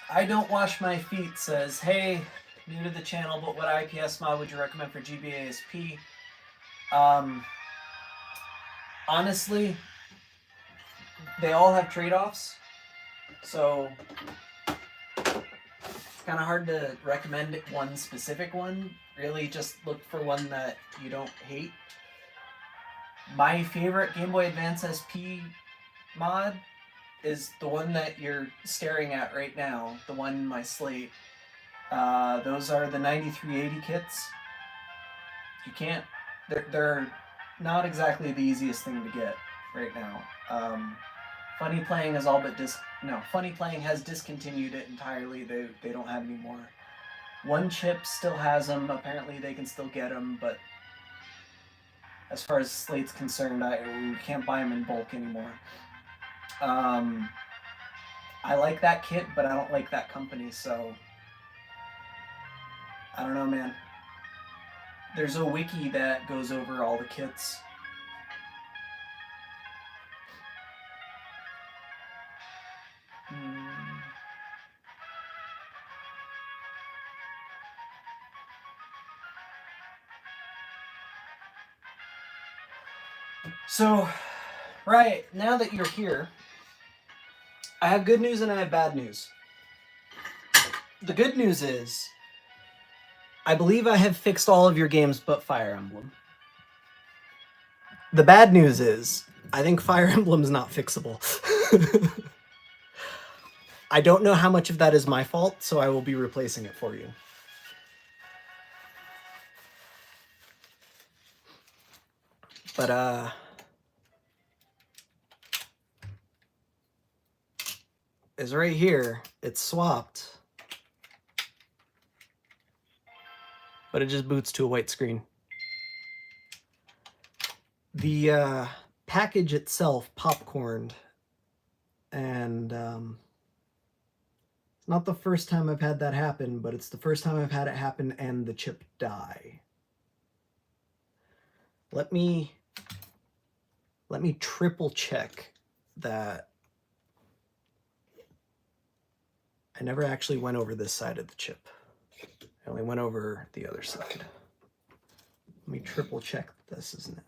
[SPEAKER 1] I Don't Wash My Feet says, hey, new to the channel, but what IPS mod would you recommend for GBASP? Honestly, they all have trade-offs, so it's kind of hard to recommend one specific one. Really just look for one that you don't hate. My favorite Game Boy Advance SP mod is the one that you're staring at right now, the one in my slate. Those are the 9380 kits. You can't, they're not exactly the easiest thing to get right now. Funny Playing is all but Funny Playing has discontinued it entirely. They don't have any more. One Chip still has them. Apparently they can still get them, but as far as Slate's concerned, we can't buy them in bulk anymore. I like that kit, but I don't like that company, so I don't know, man. There's a wiki that goes over all the kits. So, right, now that you're here, I have good news and I have bad news. The good news is, I believe I have fixed all of your games but Fire Emblem. The bad news is, I think Fire Emblem's not fixable. I don't know how much of that is my fault, so I will be replacing it for you. But, is right here. It's swapped. But it just boots to a white screen. The package itself popcorned, and it's not the first time I've had that happen, but it's the first time I've had it happen and the chip die. Let me triple check that. I never actually went over this side of the chip. I only went over the other side. Let me triple check that this isn't it.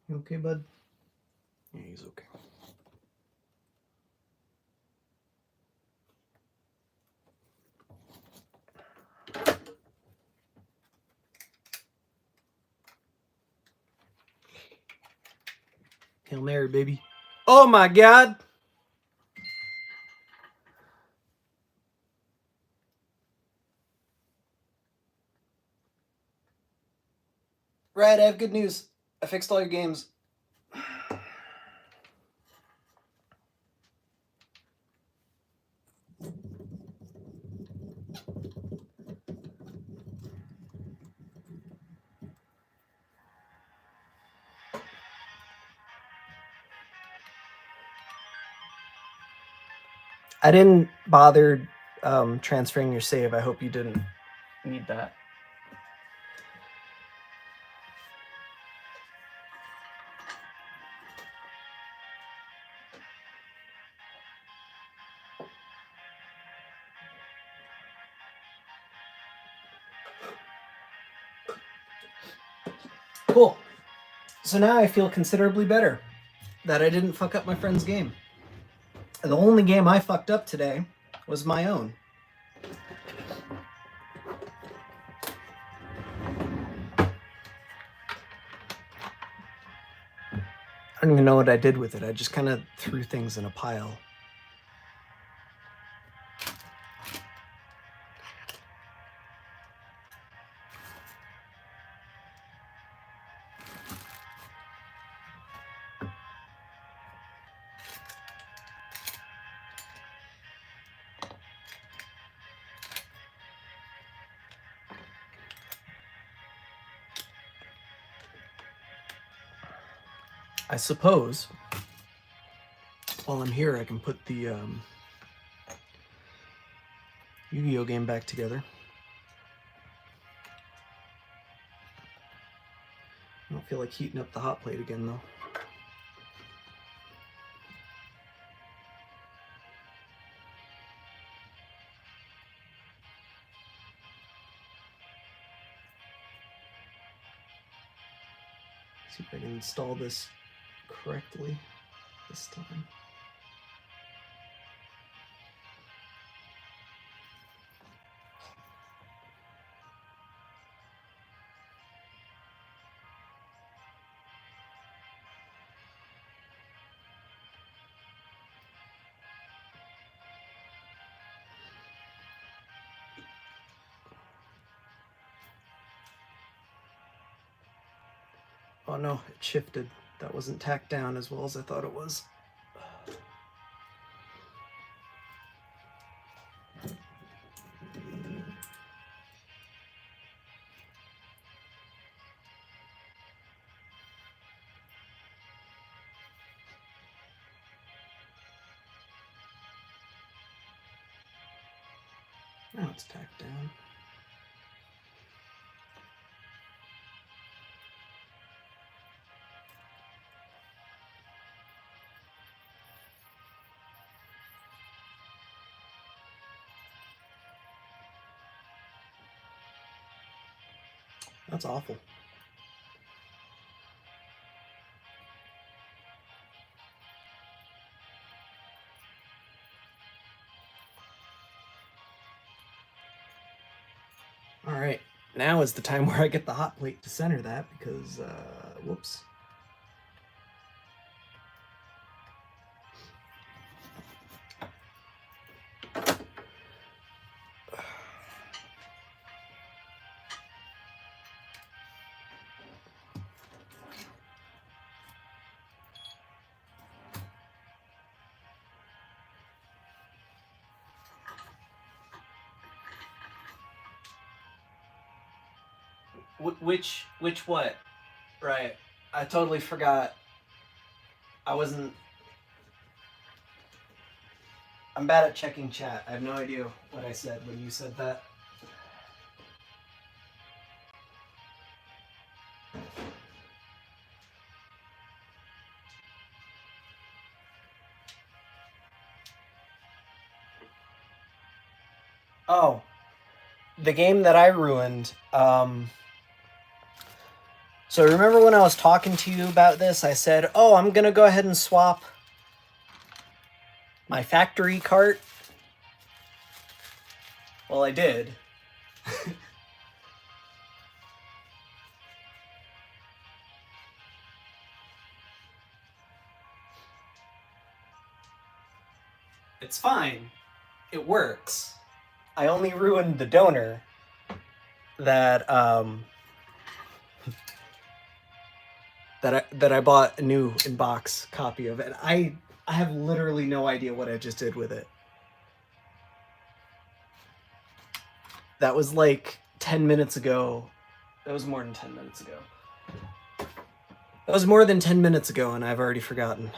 [SPEAKER 1] You okay, bud? Yeah, he's okay. Hail Mary, baby. Oh my God! Right, I have good news. I fixed all your games. I didn't bother transferring your save. I hope you didn't need that. Cool. So now I feel considerably better that I didn't fuck up my friend's game. The only game I fucked up today was my own. I don't even know what I did with it. I just kind of threw things in a pile. I suppose while I'm here, I can put the Yu-Gi-Oh game back together. I don't feel like heating up the hot plate again, though. See if I can install this correctly this time. Oh no, it shifted. That wasn't tacked down as well as I thought it was. Now it's tacked down. That's awful. All right, now is the time where I get the hot plate to center that because, whoops. Which what? Right. I totally forgot. I'm bad at checking chat. I have no idea what I said when you said that. Oh, the game that I ruined. So remember when I was talking to you about this, I said, oh, I'm going to go ahead and swap my factory cart. Well, I did. It's fine. It works. I only ruined the donor that that I bought a new in-box copy of it. I have literally no idea what I just did with it. That was like 10 minutes ago. That was more than 10 minutes ago. That was more than 10 minutes ago, and I've already forgotten.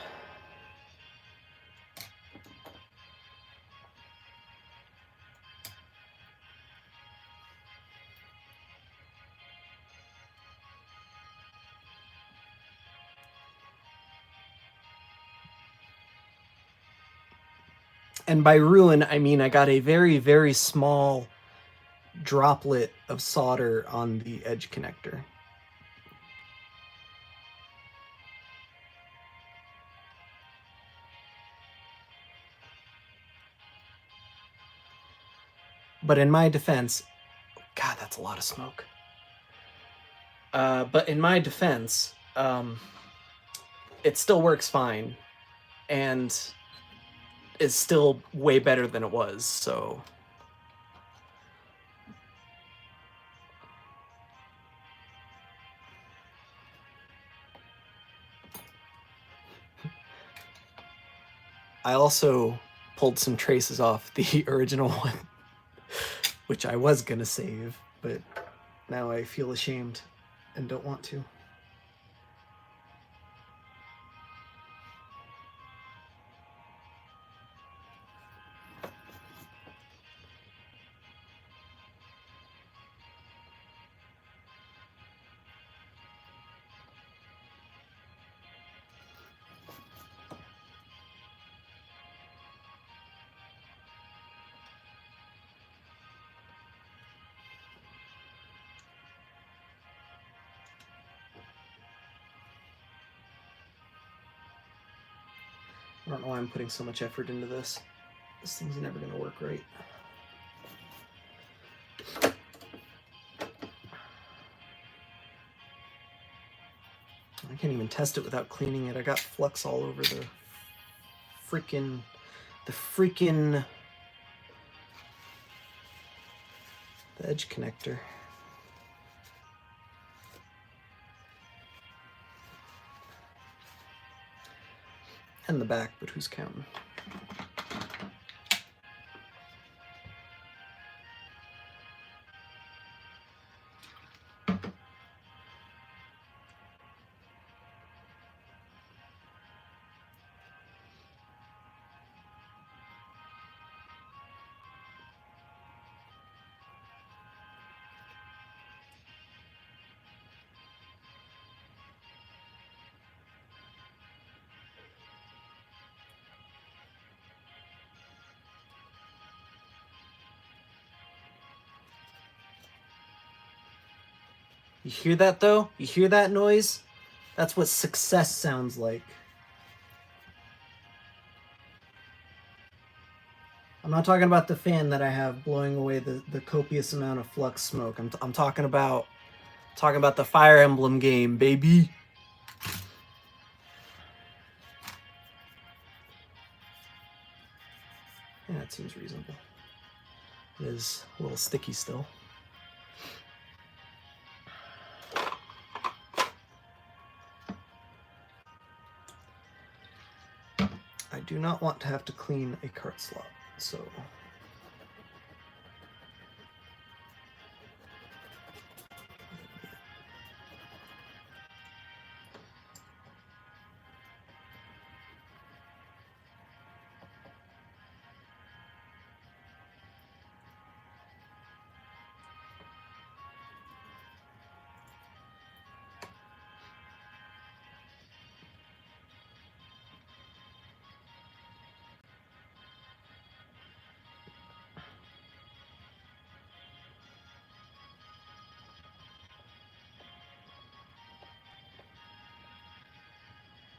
[SPEAKER 1] And by ruin, I mean I got a very, very small droplet of solder on the edge connector. But in my defense, God, that's a lot of smoke. But in my defense, it still works fine and is still way better than it was, so. I also pulled some traces off the original one, which I was gonna save, but now I feel ashamed and don't want to. I don't know why I'm putting so much effort into this. This thing's never gonna work right. I can't even test it without cleaning it. I got flux all over the freaking the edge connector. And the back, but who's counting? You hear that though? You hear that noise? That's what success sounds like. I'm not talking about the fan that I have blowing away the copious amount of flux smoke. I'm talking about the Fire Emblem game, baby. Yeah, that seems reasonable. It is a little sticky still. I do not want to have to clean a cart slot, so.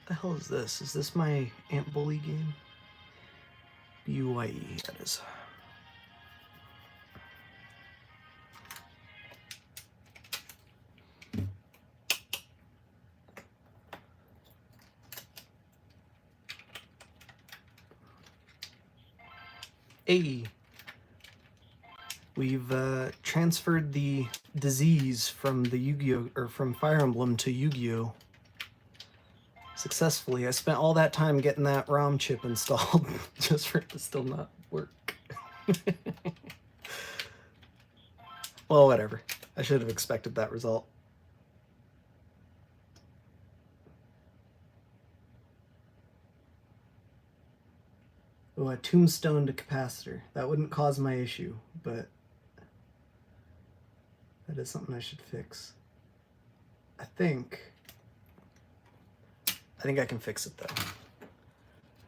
[SPEAKER 1] What the hell is this? Is this my Ant Bully game? B-U-Y-E, that is. Hey, we've transferred the disease from the Yu-Gi-Oh, or from Fire Emblem to Yu-Gi-Oh successfully. I spent all that time getting that ROM chip installed just for it to still not work. Well, whatever. I should have expected that result. Oh, a tombstone to capacitor. That wouldn't cause my issue, but that is something I should fix. I think I can fix it though.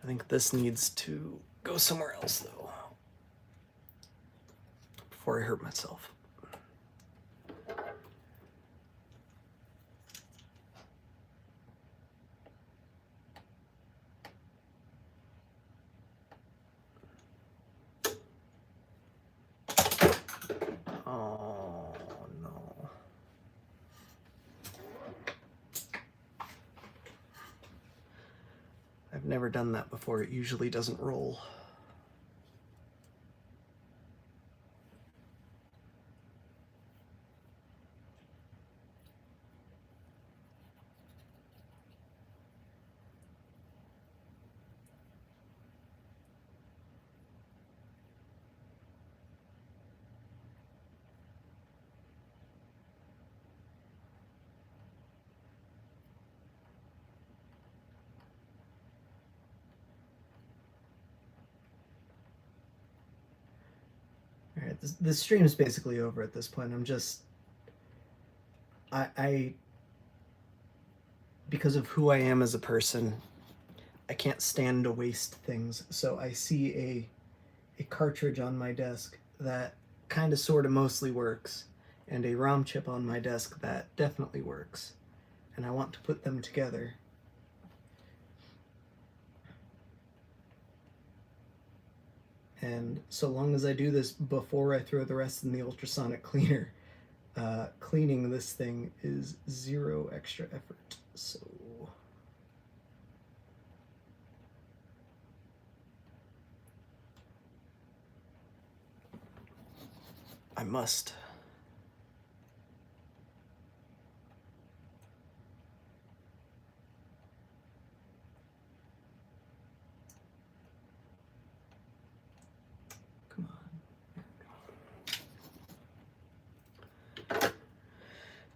[SPEAKER 1] I think this needs to go somewhere else though before I hurt myself. Oh no. I've never done that before. It usually doesn't roll. All right, this stream is basically over at this point. I'm just, I, because of who I am as a person, I can't stand to waste things. So I see a cartridge on my desk that kind of sort of mostly works, and a ROM chip on my desk that definitely works, and I want to put them together. And so long as I do this before I throw the rest in the ultrasonic cleaner, cleaning this thing is 0 extra effort. So I must. Come on.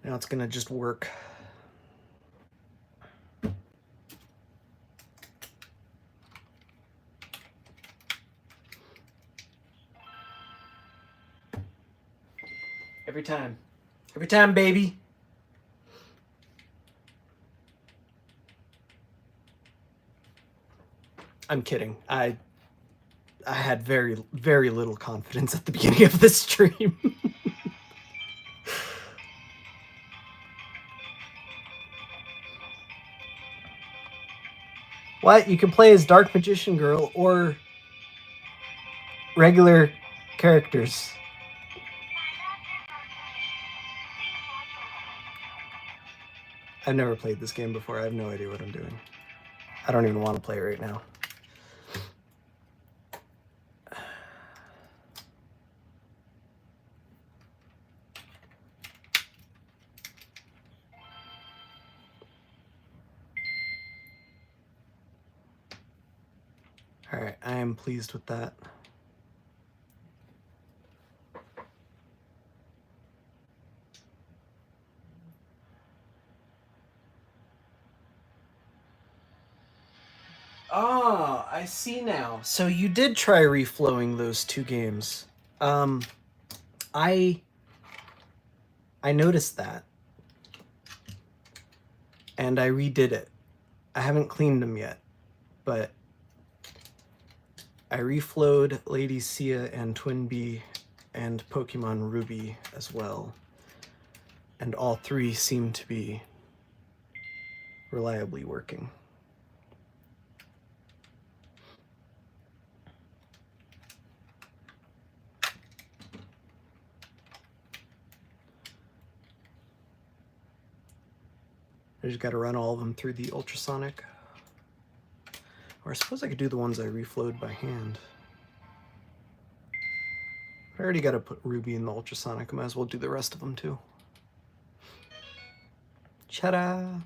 [SPEAKER 1] Now it's gonna just work. Every time. Every time, baby. I'm kidding. I had very, very little confidence at the beginning of this stream. What? You can play as Dark Magician Girl or regular characters. I've never played this game before. I have no idea what I'm doing. I don't even want to play it right now. All right, I am pleased with that. Ah, I see now. So you did try reflowing those 2 games. I noticed that. And I redid it. I haven't cleaned them yet, but I reflowed Lady Sia and Twin Bee and Pokemon Ruby as well. And all 3 seem to be reliably working. I just got to run all of them through the ultrasonic. Or I suppose I could do the ones I reflowed by hand. I already got to put Ruby in the ultrasonic. I might as well do the rest of them too. Ta-da!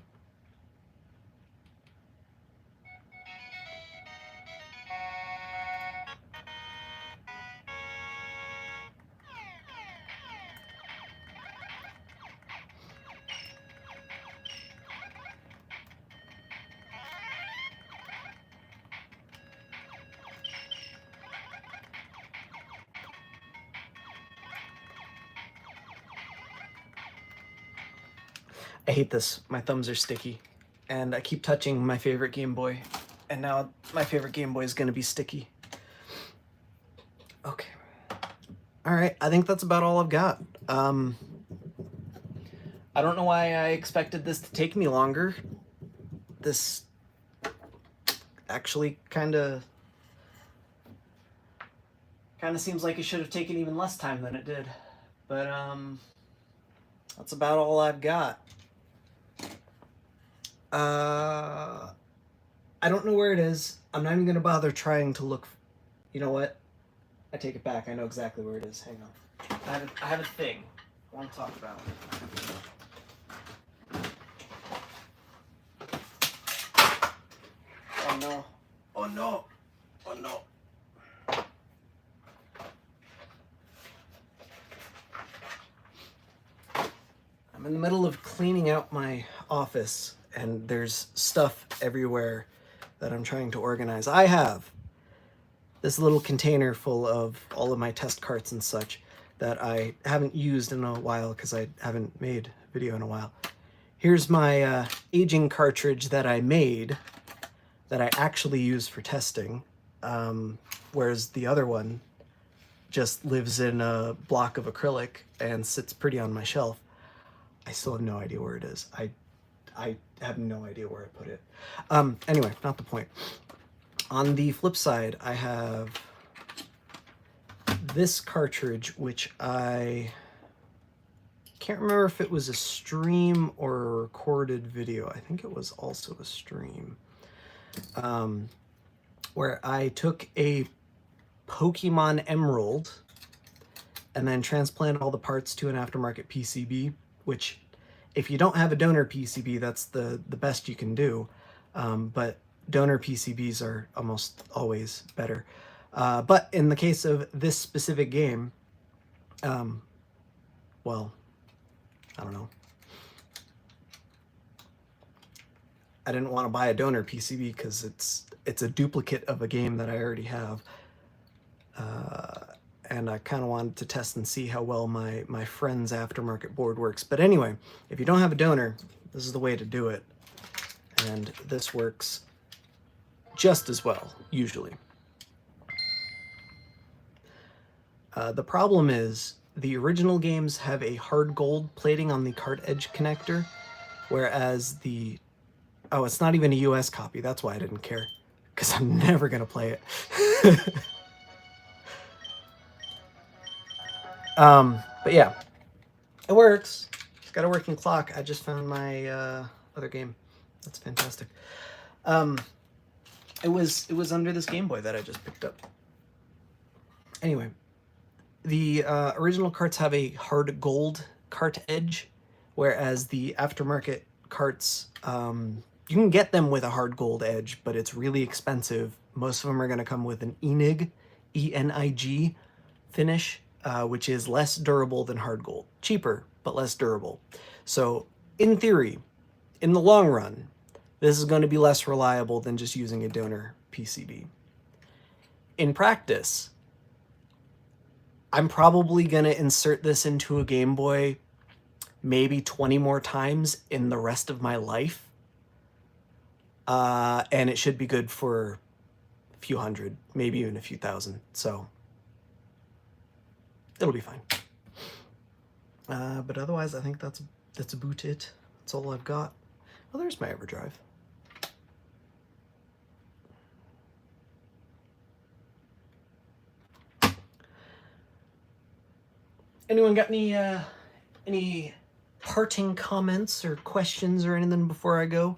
[SPEAKER 1] I hate this. My thumbs are sticky. And I keep touching my favorite Game Boy. And now my favorite Game Boy is going to be sticky. Okay. All right, I think that's about all I've got. I don't know why I expected this to take me longer. This actually kind of seems like it should have taken even less time than it did. But that's about all I've got. I don't know where it is. I'm not even gonna bother trying to look. You know what? I take it back. I know exactly where it is. Hang on. I have a thing I want to talk about. Oh no. Oh no. Oh no. I'm in the middle of cleaning out my office, and there's stuff everywhere that I'm trying to organize. I have this little container full of all of my test carts and such that I haven't used in a while because I haven't made a video in a while. Here's my aging cartridge that I made that I actually use for testing, whereas the other one just lives in a block of acrylic and sits pretty on my shelf. I still have no idea where it is. I have no idea where I put it. Anyway, not the point. On the flip side, I have this cartridge, which I can't remember if it was a stream or a recorded video. I think it was also a stream, where I took a Pokemon Emerald and then transplanted all the parts to an aftermarket PCB, which if you don't have a donor PCB, that's the best you can do. But donor PCBs are almost always better. But in the case of this specific game, well, I don't know. I didn't want to buy a donor PCB because it's a duplicate of a game that I already have. And I kind of wanted to test and see how well my friend's aftermarket board works. But anyway, if you don't have a donor, this is the way to do it. And this works just as well, usually. The problem is the original games have a hard gold plating on the cart edge connector, whereas the... Oh, it's not even a US copy. That's why I didn't care, because I'm never going to play it. But yeah, it works. It's got a working clock. I just found my other game. That's fantastic. It was under this Game Boy that I just picked up. Anyway, the original carts have a hard gold cart edge, whereas the aftermarket carts, you can get them with a hard gold edge, but it's really expensive. Most of them are going to come with an ENIG, E-N-I-G finish, which is less durable than hard gold. Cheaper, but less durable. So in theory, in the long run, this is going to be less reliable than just using a donor PCB. In practice, I'm probably going to insert this into a Game Boy maybe 20 more times in the rest of my life. And it should be good for a few hundred, maybe even a few thousand. So it'll be fine. But otherwise, I think that's about it. That's all I've got. Oh, there's my EverDrive. Anyone got any parting comments or questions or anything before I go?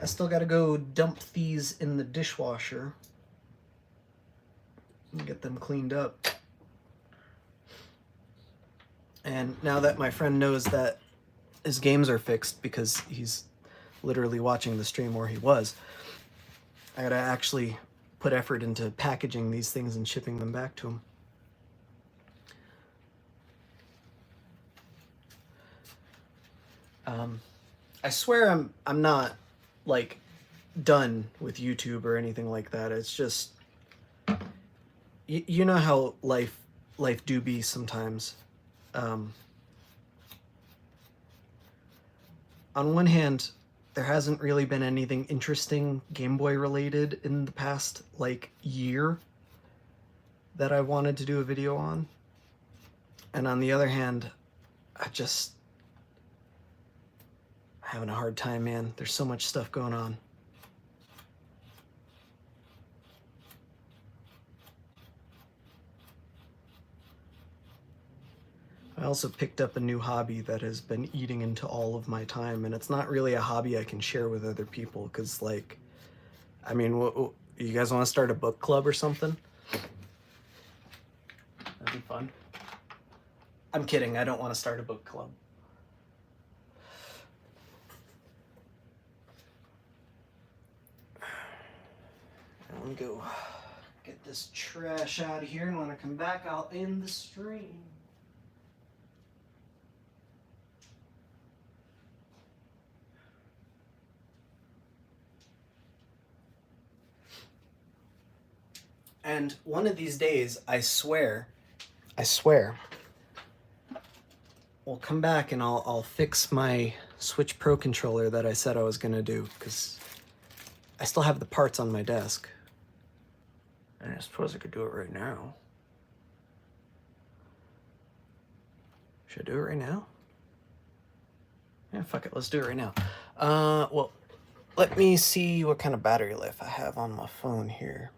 [SPEAKER 1] I still gotta go dump these in the dishwasher and get them cleaned up. And now that my friend knows that his games are fixed because he's literally watching the stream where he was, I gotta actually put effort into packaging these things and shipping them back to him. I swear I'm not like done with YouTube or anything like that. It's just you know how life do be sometimes. On one hand, there hasn't really been anything interesting Game Boy related in the past like year. that I wanted to do a video on. And on the other hand, I'm having a hard time, man. There's so much stuff going on. I also picked up a new hobby that has been eating into all of my time, and it's not really a hobby I can share with other people, because, like, I mean, you guys want to start a book club or something? That'd be fun. I'm kidding, I don't want to start a book club. I'm gonna go get this trash out of here, and when I come back, I'll end the stream. And one of these days, I swear, we'll come back and I'll fix my Switch Pro controller that I said I was gonna do, because I still have the parts on my desk. And I suppose I could do it right now. Should I do it right now? Yeah, fuck it, let's do it right now. Well, let me see what kind of battery life I have on my phone here.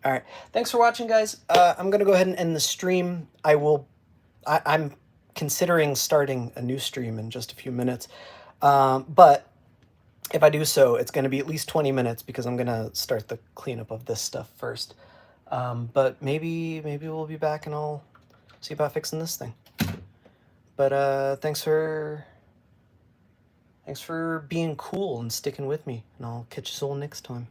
[SPEAKER 1] All right, thanks for watching, guys. I'm gonna go ahead and end the stream. I'm considering starting a new stream in just a few minutes, but if I do so, it's gonna be at least 20 minutes, because I'm gonna start the cleanup of this stuff first. But maybe we'll be back and I'll see about fixing this thing. But thanks for being cool and sticking with me, and I'll catch you all next time.